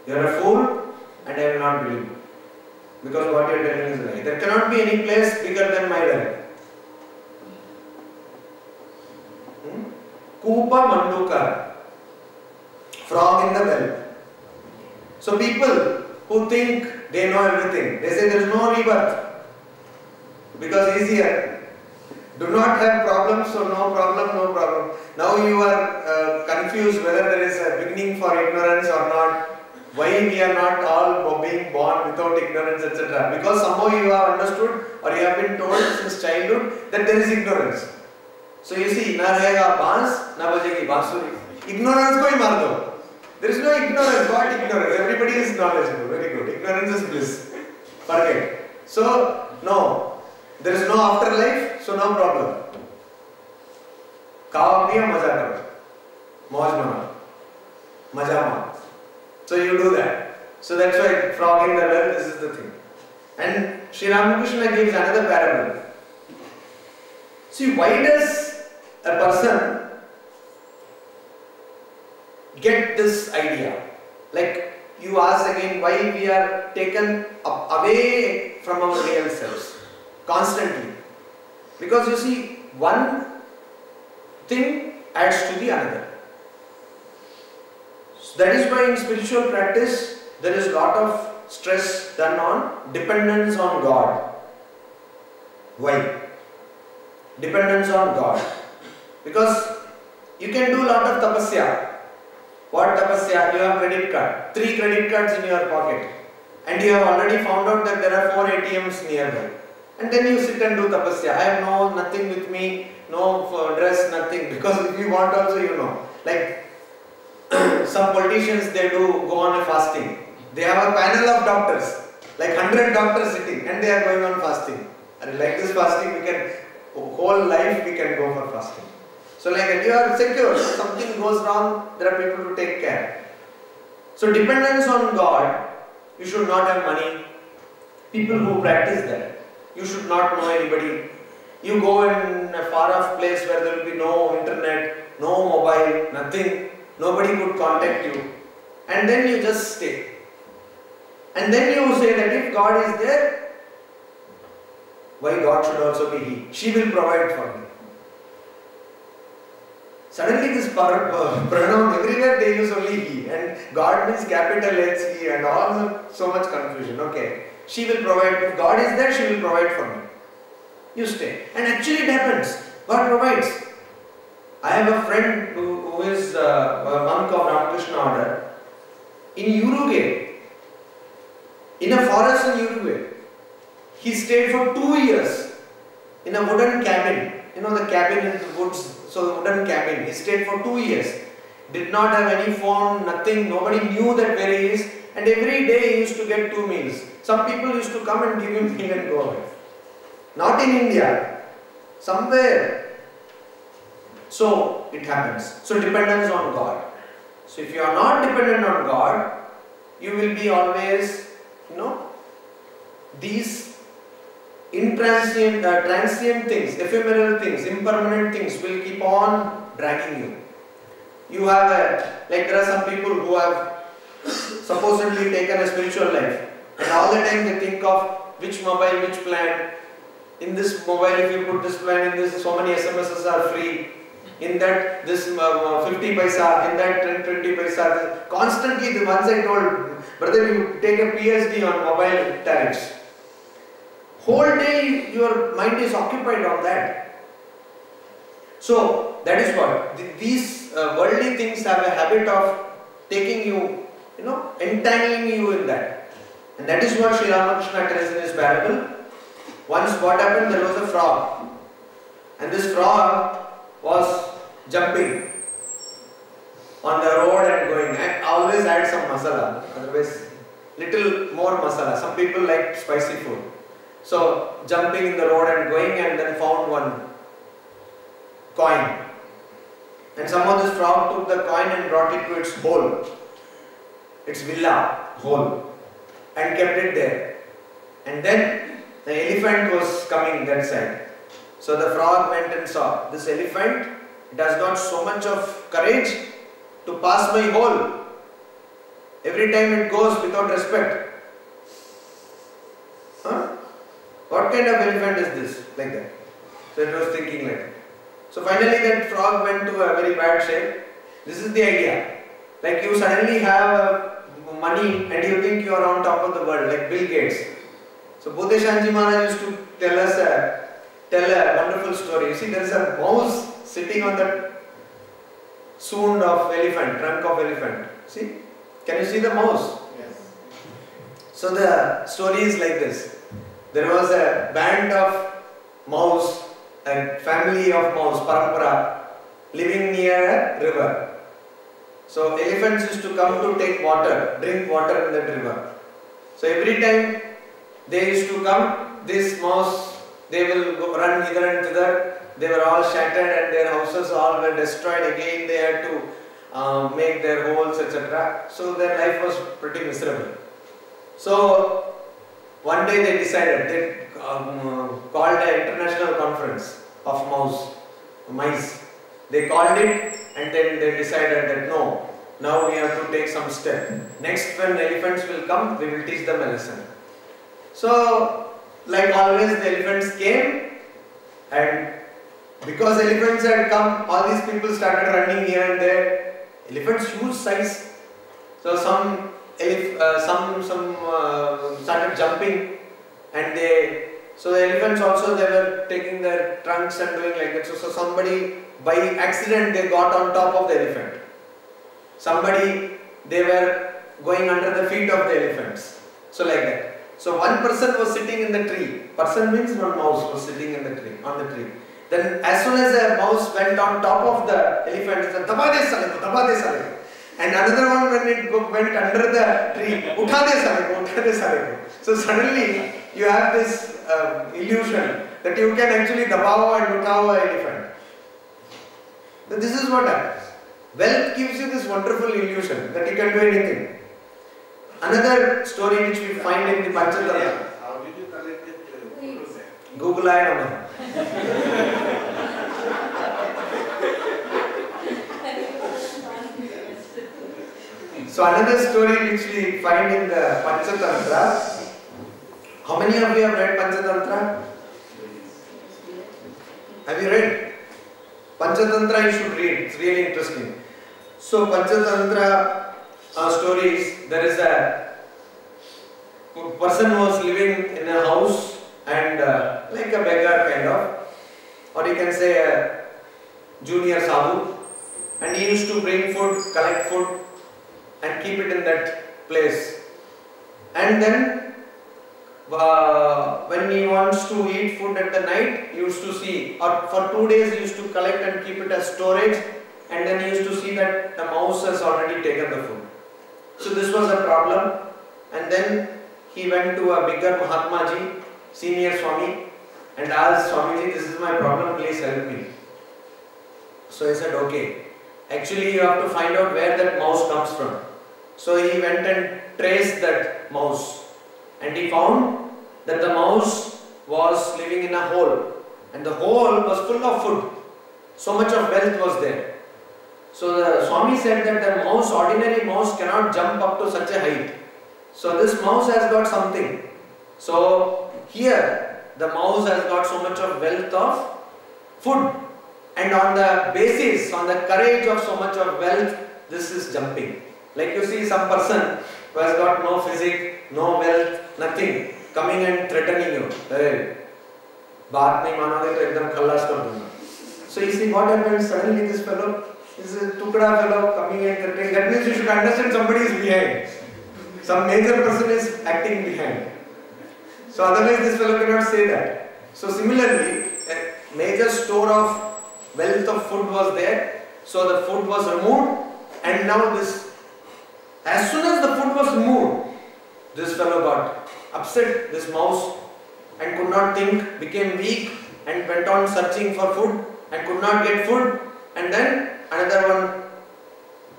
You are a fool and I will not believe you. Because what you are telling is a lie. There cannot be any place bigger than my well." Kupa Manduka, frog in the well. So people who think they know everything, they say there is no rebirth because easier. Do not have problems, so no problem, no problem. Now you are confused whether there is a beginning for ignorance or not. Why we are not all being born without ignorance, etc. Because somehow you have understood or you have been told since childhood that there is ignorance. So you see, na rahega bans, na bajegi bansuri. Ignorance ko hi maar do. There is no ignorance. What ignorance? Everybody is knowledgeable. Very good. Ignorance is bliss. Forget. So no, there is no afterlife. So no problem. Khao piya maza karo. Mauj mano. Maja mano. So you do that. So that's why frog in the well, this is the thing. And Sri Ramakrishna gives another parable. See, why does a person get this idea? Like you ask again, why we are taken away from our real selves constantly? Because you see, one thing adds to the another. So that is why in spiritual practice there is a lot of stress done on dependence on God. Why? Dependence on God. Because you can do a lot of tapasya. What tapasya? You have credit card, 3 credit cards in your pocket, and you have already found out that there are 4 ATMs nearby. And then you sit and do tapasya. I have nothing with me, no dress, nothing. Because if you want also, you know. Like some politicians, they go on a fasting. They have a panel of doctors, like 100 doctors sitting, and they are going on fasting. And like this fasting, we can, whole life we can go for fasting. So like that you are secure. If something goes wrong, there are people to take care. So dependence on God, you should not have money. People who practice that, you should not know anybody. You go in a far off place where there will be no internet, no mobile, nothing. Nobody could contact you. And then you just stay. And then you say that if God is there, why God should also be He. She will provide for me. Suddenly this pronoun, everywhere they use only He, and God means capital H, He, and all, so much confusion. Okay, she will provide. If God is there, she will provide for me. You stay. And actually it happens. God provides. I have a friend who is a monk of Ramakrishna order in Uruguay, in a forest in Uruguay. He stayed for 2 years in a wooden cabin. You know, the cabin in the woods, so wooden cabin. He stayed for 2 years. Did not have any phone, nothing. Nobody knew that where he is. And every day he used to get 2 meals. Some people used to come and give him meal and go away. Not in India. Somewhere. So it happens. So dependence on God. So if you are not dependent on God, you will be always, these transient things, ephemeral things, impermanent things will keep on dragging you. You have there are some people who have supposedly taken a spiritual life, and all the time they think of which mobile, which plan. In this mobile, if you put this plan, in this, so many SMSs are free. In that, this 50 paisa, in that 20 paisa. Constantly, the ones I told, brother, you take a PhD on mobile tariffs. Whole day your mind is occupied on that. So that is what these worldly things have a habit of taking you, entangling you in that. And that is what Sri Ramakrishna tells in his parable. Once what happened, there was a frog, and this frog was jumping on the road and going. I always add some masala, otherwise little more masala. Some people like spicy food. So jumping in the road and going, and then found one coin. And somehow this frog took the coin and brought it to its hole, its villa hole, and kept it there. And then the elephant was coming that side. So the frog went and saw this elephant. It has got so much of courage to pass my hole. Every time it goes without respect. What kind of elephant is this? Like that. So it was thinking like that. So finally that frog went to a very bad shape. This is the idea. Like you suddenly have money and you think you are on top of the world, like Bill Gates. So Bodhishanji Maharaj used to tell a wonderful story. You see, there is a mouse sitting on the sound of elephant, trunk of elephant. See? Can you see the mouse? Yes. So the story is like this. There was a band of mouse, a family of mouse, parampara, living near a river. So elephants used to come to take water, drink water in that river. So every time they used to come, this mouse, they will run hither and thither. They were all shattered and their houses all were destroyed. Again they had to make their holes, etc. So their life was pretty miserable. So one day they decided, they called an international conference of mice. They called it and then they decided that no, now we have to take some step. Next, when elephants will come, we will teach them a lesson. So, like always, the elephants came, and because elephants had come, all these people started running here and there. Elephants huge size. So some started jumping, and so the elephants also, they were taking their trunks and doing like that. So somebody by accident they got on top of the elephant. They were going under the feet of the elephants. So like that. So one person was sitting in the tree. Person means one mouse was sitting in the tree, on the tree. Then as soon as a mouse went on top of the elephant, it said, "Daba de saleko." And another one, when it went under the tree, "Utha de saleko." So suddenly you have this illusion that you can actually dabao and utao an elephant. But this is what happens. Wealth gives you this wonderful illusion that you can do anything. Another story which we find in the Panchatantra. How did you collect it? Google Yama. So another story which we find in the Panchatantra. How many of you have read Panchatantra? Have you read? Panchatantra you should read, it's really interesting. So Panchatantra stories, there is a person who was living in a house and like a beggar kind of, or you can say a junior sadhu, and he used to bring food, collect food and keep it in that place. And then when he wants to eat food at the night, he used to see, or for 2 days he used to collect and keep it as storage, and then he used to see that the mouse has already taken the food. So this was a problem, and then he went to a bigger Mahatmaji, senior Swami, and asked Swamiji, this is my problem, please help me. So he said, okay, actually you have to find out where that mouse comes from. So he went and traced that mouse, and he found that the mouse was living in a hole, and the hole was full of food. So much of wealth was there. So the Swami said that the mouse, ordinary mouse, cannot jump up to such a height. So this mouse has got something. So here the mouse has got so much of wealth of food, and on the basis, on the courage of so much of wealth, this is jumping. Like you see some person who has got no physique, no wealth, nothing, coming and threatening you. Hey, baat nahi manoge to ekdam khallas kar dunga. So you see what happens, suddenly this fellow, this is a tukda fellow coming and threatening. That means you should understand somebody is behind. Some major person is acting behind. So otherwise this fellow cannot say that. So similarly, a major store of wealth of food was there. So the food was removed, and now this, as soon as the food was removed, this fellow got upset, this mouse, and could not think, became weak, and went on searching for food and could not get food. And then another one,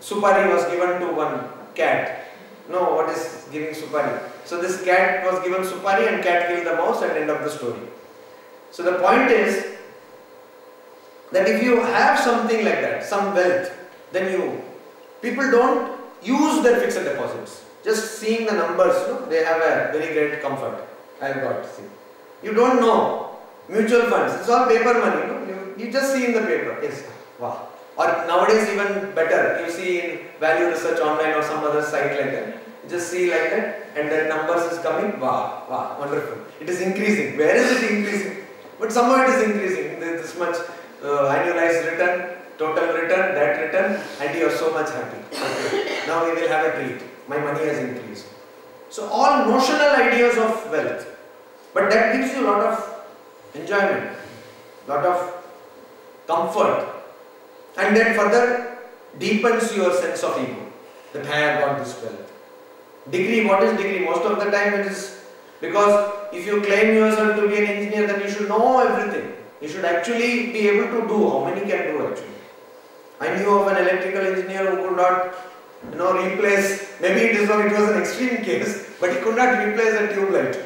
supari was given to one cat. No, what is giving supari? So this cat was given supari and cat killed the mouse, and end of the story. So the point is that if you have something like that, some wealth, then people don't use their fixed deposits. Just seeing the numbers, they have a very great comfort. I have got to see. You don't know. Mutual funds, it's all paper money. You just see in the paper. Yes, wow. Or nowadays even better, you see in Value Research Online or some other site like that. You just see like that, and the numbers is coming. Wow, wow, wonderful. It is increasing. Where is it increasing? But somehow it is increasing. There is this much annualized return, total return, that return, and you are so much happy. Okay. Now we will have a treat. My money has increased. So all notional ideas of wealth, but that gives you a lot of enjoyment, lot of comfort, and then further deepens your sense of ego, that I have got this wealth. Degree, what is degree? Most of the time it is because if you claim yourself to be an engineer, then you should know everything. You should actually be able to do. How many can do actually? I knew of an electrical engineer who could not replace, maybe it was an extreme case, but he could not replace a tube light.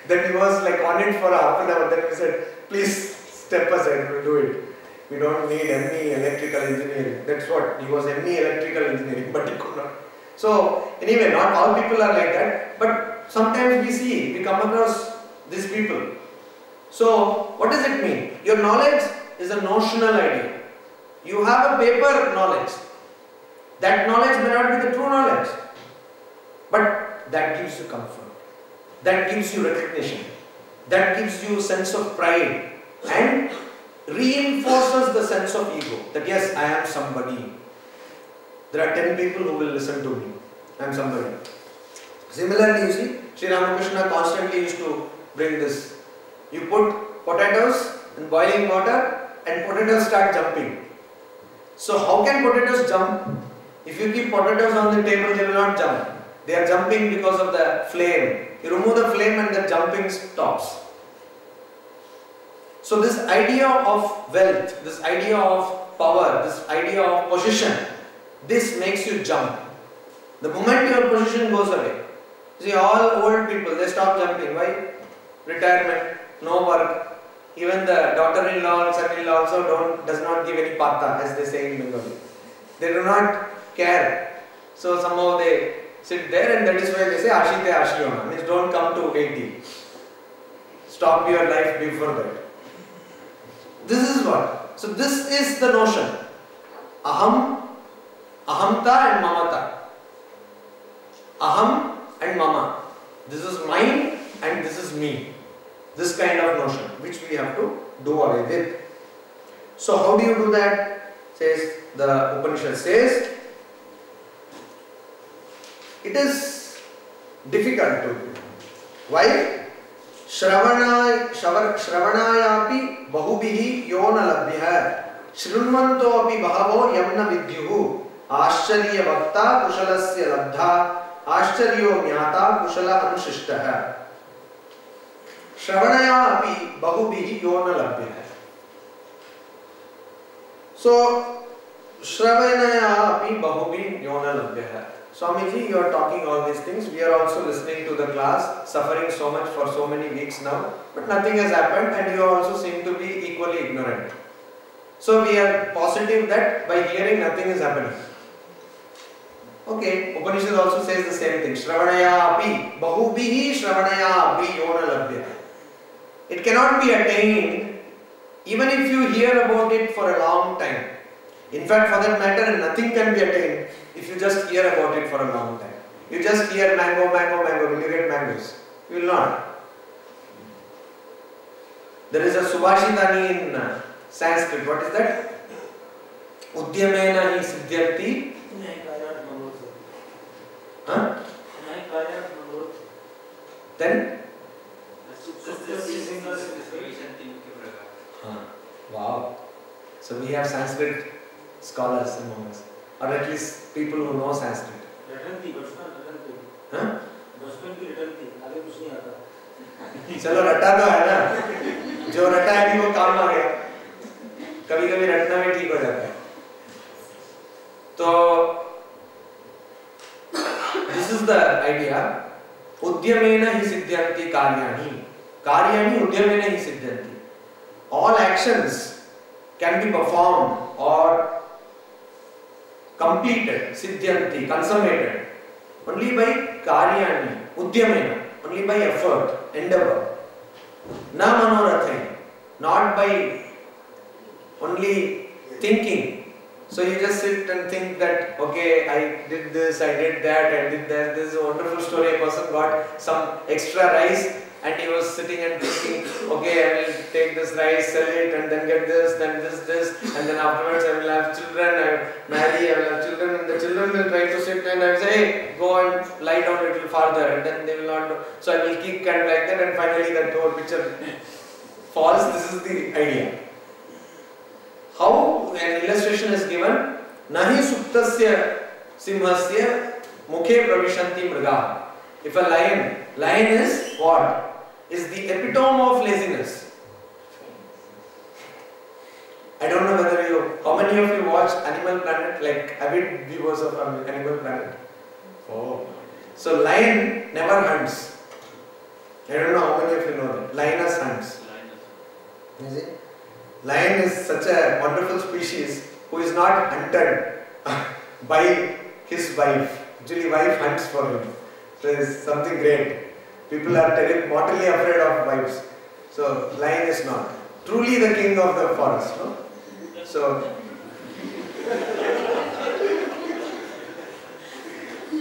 Then he was like on it for half an hour. Then we said, please step aside, we'll do it. We don't need ME electrical engineering. That's what, he was ME electrical engineering, but he could not. So anyway, not all people are like that, but sometimes we come across these people. So what does it mean? Your knowledge is a notional idea. You have a paper knowledge. That knowledge may not be the true knowledge, but that gives you comfort. That gives you recognition. That gives you a sense of pride and reinforces the sense of ego. That yes, I am somebody. There are 10 people who will listen to me. I am somebody. Similarly, you see, Sri Ramakrishna constantly used to bring this. You put potatoes in boiling water and potatoes start jumping. So how can potatoes jump? If you keep potatoes on the table, they will not jump. They are jumping because of the flame. You remove the flame and the jumping stops. So this idea of wealth, this idea of power, this idea of position, this makes you jump. The moment your position goes away, see all old people, they stop jumping. Why? Retirement, no work. Even the daughter-in-law and son-in-law also does not give any patta, as they say in Bengali. They do not care. So somehow they sit there, and that is why they say Ashite Ashriyona, means don't come to 80. Stop your life before that. This is what. So this is the notion. Aham, ahamta and mamata. Aham and mama. This is mine and this is me. This kind of notion which we have to do away with. So how do you do that? Says the Upanishad says, it is difficult to do. Why? Shravanayapi bahubihi yona labhyah shrunvanto api bahavo yamna vidyuhu आश्चर्य वक्ता कुशलस्य लब्धा आश्चर्यो ज्ञाता कुशल अनुशिष्टः श्रवणया अपि बहुभिः यो न लभ्यः. So श्रवणया अपि बहुभिः यो न लभ्यः. Swamiji, you are talking all these things. We are also listening to the class, suffering so much for so many weeks now, but nothing has happened, and you also seem to be equally ignorant. So we are positive that by hearing nothing is happening. Okay, Upanishad also says the same thing. Shravanaya api, bahubihi shravanaya api yona labhyah. It cannot be attained even if you hear about it for a long time. In fact, for that matter, nothing can be attained if you just hear about it for a long time. You just hear mango, mango, mango, will you get mangoes? You will not. There is a Subhashitani in Sanskrit. What is that? Udyamena hi siddhyarti. Huh? Then? Wow. So we have Sanskrit scholars among us, or at least people who know Sanskrit. Huh? चलो रटा तो है ना, जो रटा है भी वो काम आ गया. कभी कभी रटना भी ठीक हो जाता है. तो this is the idea. उद्यमेन ही सिद्ध्यन्ति कार्याणि. कार्याणि उद्यमेन ही सिद्ध्यन्ति. All actions can be performed or completed, siddhyanti, consummated, only by karyani, udyamena, only by effort, endeavor. Na manorathai, not by only thinking. So you just sit and think that, okay, I did this, I did that, I did that. This is a wonderful story. A person got some extra rice and he was sitting and thinking, okay, I will take this rice, sell it, and then get this, and then afterwards I will have children, I will marry, I will have children, and the children will try to sit and I will say, hey, go and lie down a little farther, and then they will not do. So I will kick and like that, and finally that whole picture falls. This is the idea. How an illustration is given, nahi suptasya simhasya mukhe pravishanti mriga. If a lion is what? Is the epitome of laziness. I don't know whether how many of you watch Animal Planet, like avid viewers of Animal Planet? Oh. So lion never hunts. I don't know how many of you know that. Lioness hunts. You see? Lion is such a wonderful species who is not hunted by his wife. Actually, wife hunts for him. So it's something great. People are mortally afraid of wives. So lion is not. Truly the king of the forest, no? So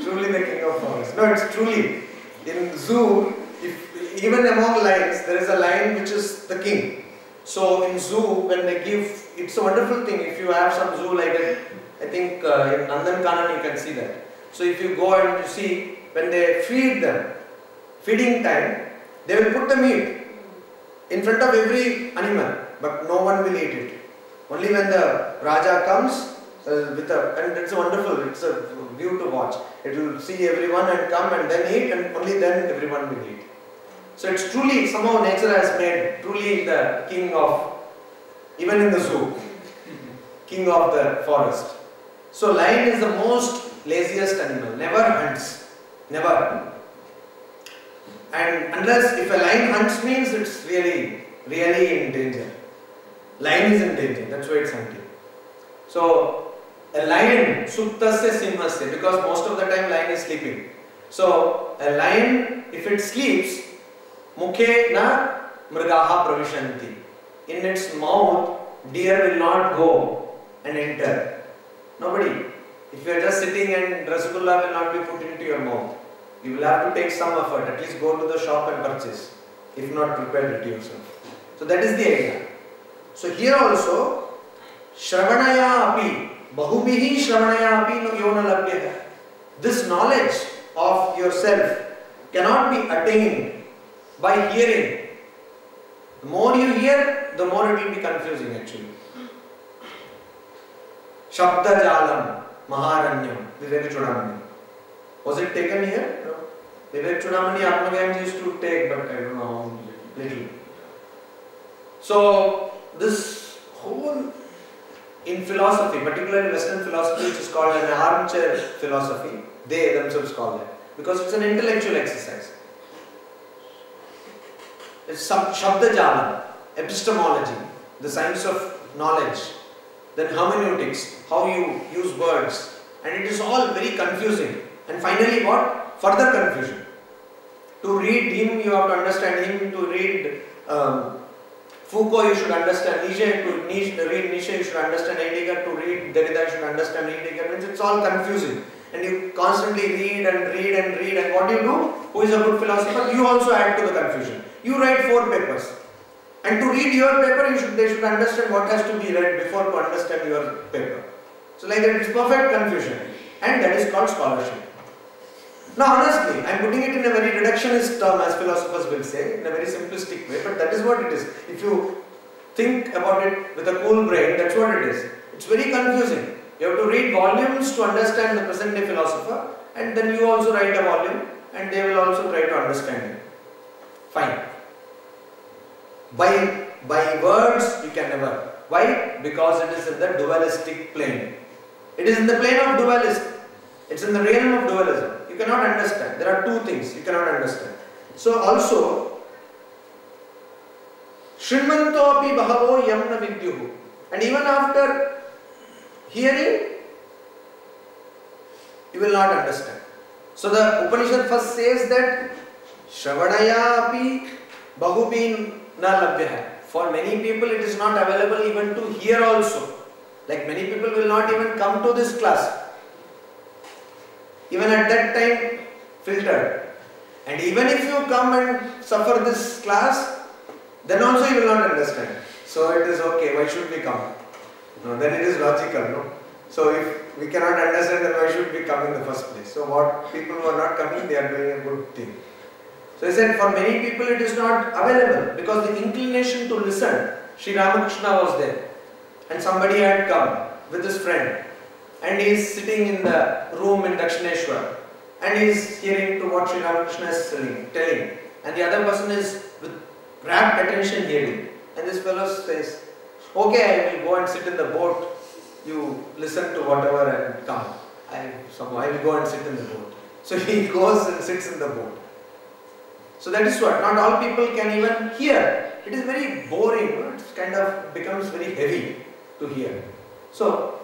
truly the king of forest. No, it's truly. In zoo, even among lions, there is a lion which is the king. So in zoo, when they give, it's a wonderful thing. If you have some zoo like that, I think in Nandankanan you can see that. So if you go and you see, when they feed them, feeding time, they will put the meat in front of every animal, but no one will eat it. Only when the Raja comes and it's wonderful, it's a view to watch. It will see everyone and come and then eat, and only then everyone will eat. So it's truly, somehow nature has made truly the king of, even in the zoo, king of the forest. So lion is the most laziest animal, never hunts, never. And unless, if a lion hunts means it's really in danger. Lion is in danger, that's why it's hunting. So a lion, suptasya simhasya, because most of the time lion is sleeping. So a lion, if it sleeps, mukhe na mrigaha pravishanti. in its mouth, deer will not go and enter. Nobody. If you are just sitting and rasgulla will not be put into your mouth, you will have to take some effort. At least go to the shop and purchase. If not, prepare it yourself. So that is the idea. So here also, Shravanaya api, bahubihi Shravanaya api no yona labhyah. This knowledge of yourself cannot be attained by hearing. The more you hear, the more it will be confusing actually. Shabda Jalam, Maharanyam, Vivek Chudamani. Was it taken here? No. Vivek Chudamani Atmagayam used to take, but I don't know how little. So, this whole, in philosophy, particularly Western philosophy, which is called an armchair philosophy, they themselves call that, because it's an intellectual exercise. It's Shabda Jala, epistemology, the science of knowledge, then hermeneutics, how you use words, and it is all very confusing. And finally what? Further confusion. To read him, you have to understand him. To read Foucault, you should understand Nietzsche. To read Nietzsche, you should understand Heidegger. To read Derrida, you should understand Heidegger. Means it's all confusing. And you constantly read and read and read. And what do you do? Who is a good philosopher? You also add to the confusion. You write 4 papers. And to read your paper, they should understand what has to be read before to understand your paper. So like that, it's perfect confusion. And that is called scholarship. Now honestly, I am putting it in a very reductionist term, as philosophers will say, in a very simplistic way, but that is what it is. If you think about it with a cool brain, that's what it is. It's very confusing. You have to read volumes to understand the present day philosopher, and then you also write a volume and they will also try to understand it. Fine. By words you can never. Why? Because it is in the dualistic plane. It is in the plane of dualism. It's in the realm of dualism. You cannot understand. There are 2 things you cannot understand. So also, Shrimanto api bahavo yamna vidyuhu. And even after hearing, you will not understand. So the Upanishad first says that Shravanaya api bahubin na labhyah. For many people it is not available even to hear also. Like many people will not even come to this class. Even at that time, filtered. And even if you come and suffer this class, then also you will not understand. So it is okay, why should we come? No, then it is logical, no? So if we cannot understand, then why should we come in the first place? So what people who are not coming, they are doing a good thing. So he said, for many people it is not available because the inclination to listen. Sri Ramakrishna was there and somebody had come with his friend and he is sitting in the room in Dakshineshwar and he is hearing to what Sri Ramakrishna is telling, and the other person is with rapt attention hearing, and this fellow says, okay, I will go and sit in the boat, you listen to whatever and come. I will go and sit in the boat. So he goes and sits in the boat. So that is what, not all people can even hear. It is very boring, it kind of becomes very heavy to hear. So,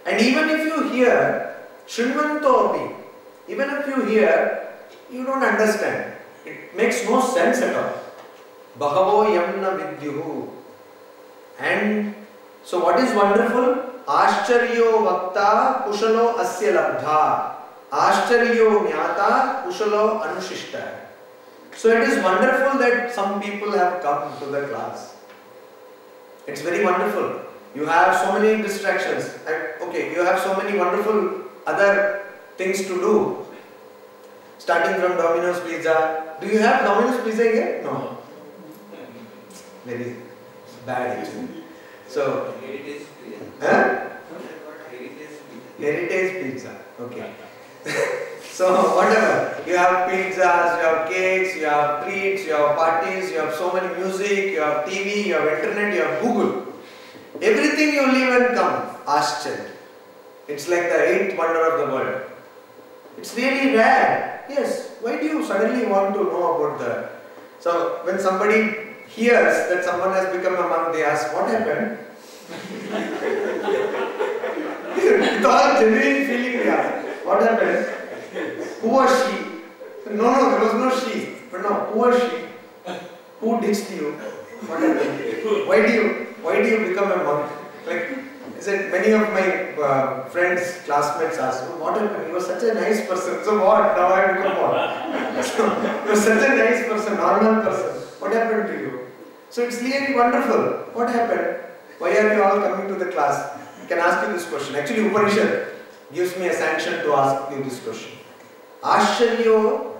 and even if you hear, Shrimantopi, even if you hear, you don't understand. It makes no sense at all. Bahavo yamna vidyuhu. And so what is wonderful? Ashcharyo vakta kushalo asya labdha. Ashcharyo jnata kushalo anushishta. So it is wonderful that some people have come to the class. It's very wonderful. You have so many distractions. Okay, you have so many wonderful other things to do. Starting from Domino's Pizza. Do you have Domino's Pizza here? No. Very bad actually. So, Heritage Pizza. huh? Heritage Pizza. Heritage Pizza. Okay. So whatever, you have pizzas, you have cakes, you have treats, you have parties, you have so many music, you have TV, you have internet, you have Google. Everything you leave and come, Ashcharya. It's like the 8th wonder of the world. It's really rare. Yes, why do you suddenly want to know about that? So when somebody hears that someone has become a monk, they ask, what happened? With all genuine feeling they ask, what happened? Who was she? No, there was no she. But no, who was she? Who ditched you? What happened? Why do you become a monk? Like, I said, many of my friends, classmates asked, what happened? You were such a nice person. So what? Now I become what? So, you were such a nice person, normal person. What happened to you? So it's really wonderful. What happened? Why are you all coming to the class? I can ask you this question. Actually, Upanishad gives me a sanction to ask you this question. Ashcharyo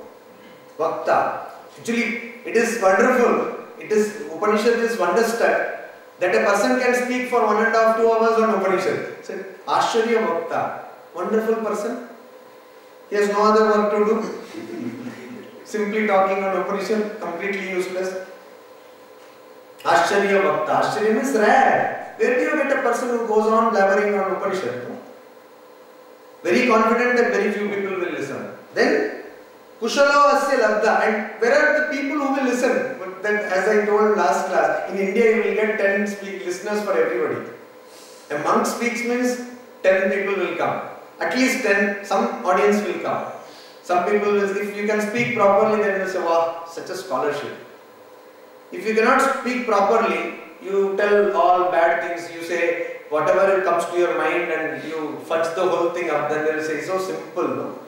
Vakta. Actually, it is wonderful. Upanishad is wonderstruck that a person can speak for 1.5 to 2 hours on Upanishad. So, Ashcharya Vakta. Wonderful person. He has no other work to do. Simply talking on Upanishad, completely useless. Ashcharya Vakta. Ashcharya means rare. Where do you get a person who goes on blabbering on Upanishad? Very confident that very few people will listen. Then, Kushalo Asya Labdha. And where are the people who will listen? But then, as I told last class, in India you will get 10 listeners for everybody. A monk speaks means 10 people will come. At least 10, some audience will come. Some people will, if you can speak properly, then you will say, wow, such a scholarship. If you cannot speak properly, you tell all bad things, you say whatever comes to your mind and you fudge the whole thing up, then they will say, so simple, no?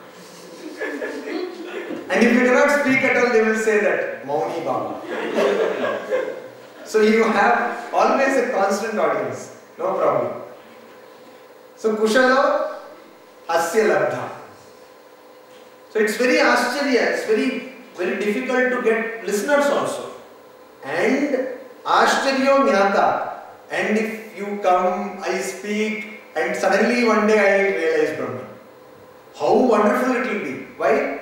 And if you cannot speak at all, they will say that, Mauni Baba. So you have always a constant audience, no problem. So Kushalo Asya Labdha. So it's very Ashcharya, it's very difficult to get listeners also. And Ashcharyo Jnata. And if you come, I speak, and suddenly one day I realize Brahman. How wonderful it will be. Why?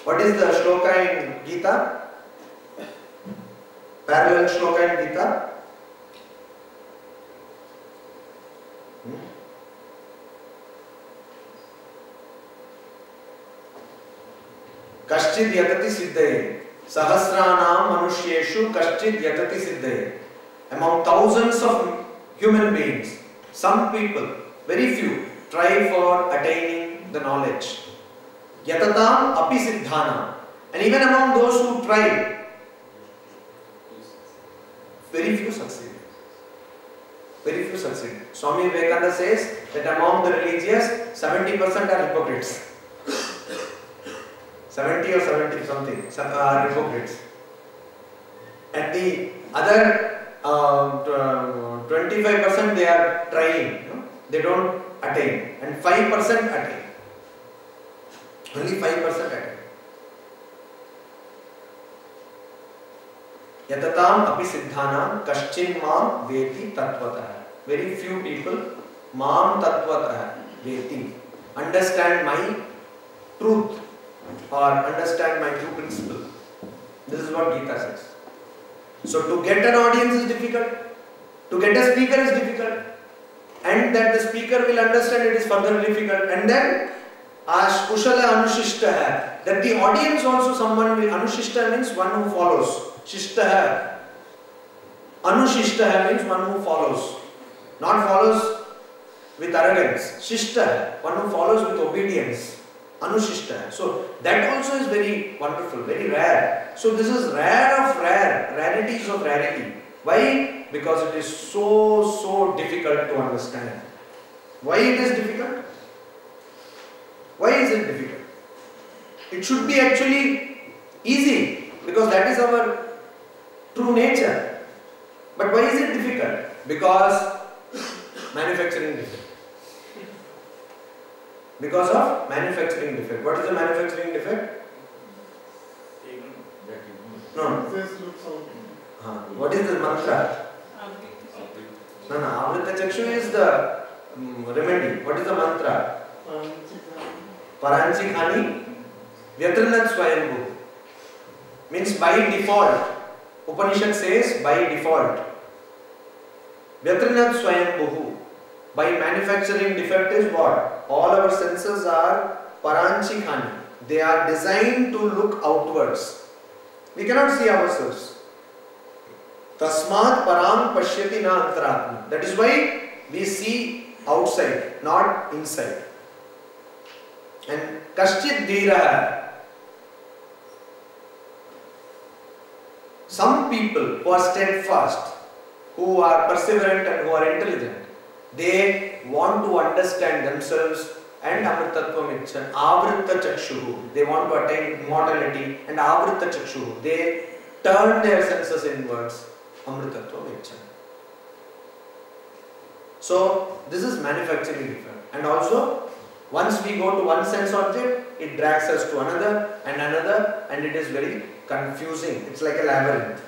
What is the shloka in Gita? Parallel shloka in Gita? Kaschid yatati siddhaye. Sahasranam manushyeshu kaschid yatati siddhaye. Among thousands of human beings, some people, very few, try for attaining the knowledge. Yatatam api siddhanam. And even among those who try, very few succeed. Very few succeed. Swami Vivekananda says that among the religious, 70% are hypocrites. 70 or 70 something are hypocrites. And the other 25% they are trying, no? They don't attain, and 5% attain. Only 5% attain. Yatatam api siddhanam kaschin mam veti tatvatah. Very few people mam tatvatah veti. Understand my truth or understand my true principle. This is what Gita says. So to get an audience is difficult. To get a speaker is difficult. And that the speaker will understand it is further difficult. And then Kushala Anushishta hai. That the audience also someone will. Anushishta means one who follows. Shishta hai. Anushishta hai means one who follows. Not follows with arrogance. Shishta hai. One who follows with obedience. Anushishta. So that also is very wonderful, very rare. So this is rare of rare, rarities of rarity. Why? Because it is so difficult to understand. Why it is difficult? Why is it difficult? It should be actually easy, because that is our true nature. But why is it difficult? Because manufacturing defect. Because of manufacturing defect. What is the manufacturing defect? No. What is the mantra? No. Amrita Chakshu is the remedy. What is the mantra? Paranchi Khani Vyatranat Swayambhu. Means by default. Upanishad says by default. Vyatranat Swayambhu. By manufacturing defect is what? All our senses are paranchi khani. They are designed to look outwards. We cannot see ourselves. Tasmat parang pashyati na antaratma. That is why we see outside, not inside. And kaschit dhira. Some people who are steadfast, who are perseverant and who are intelligent, they want to understand themselves and Amritatvam Icchan, Avritta Chakshuhu. They want to attain immortality and Avritta Chakshuhu. They turn their senses inwards, Amritatvam Icchan. So, this is manufacturing effect. And also, once we go to one sense object, it drags us to another, and it is very confusing. It's like a labyrinth.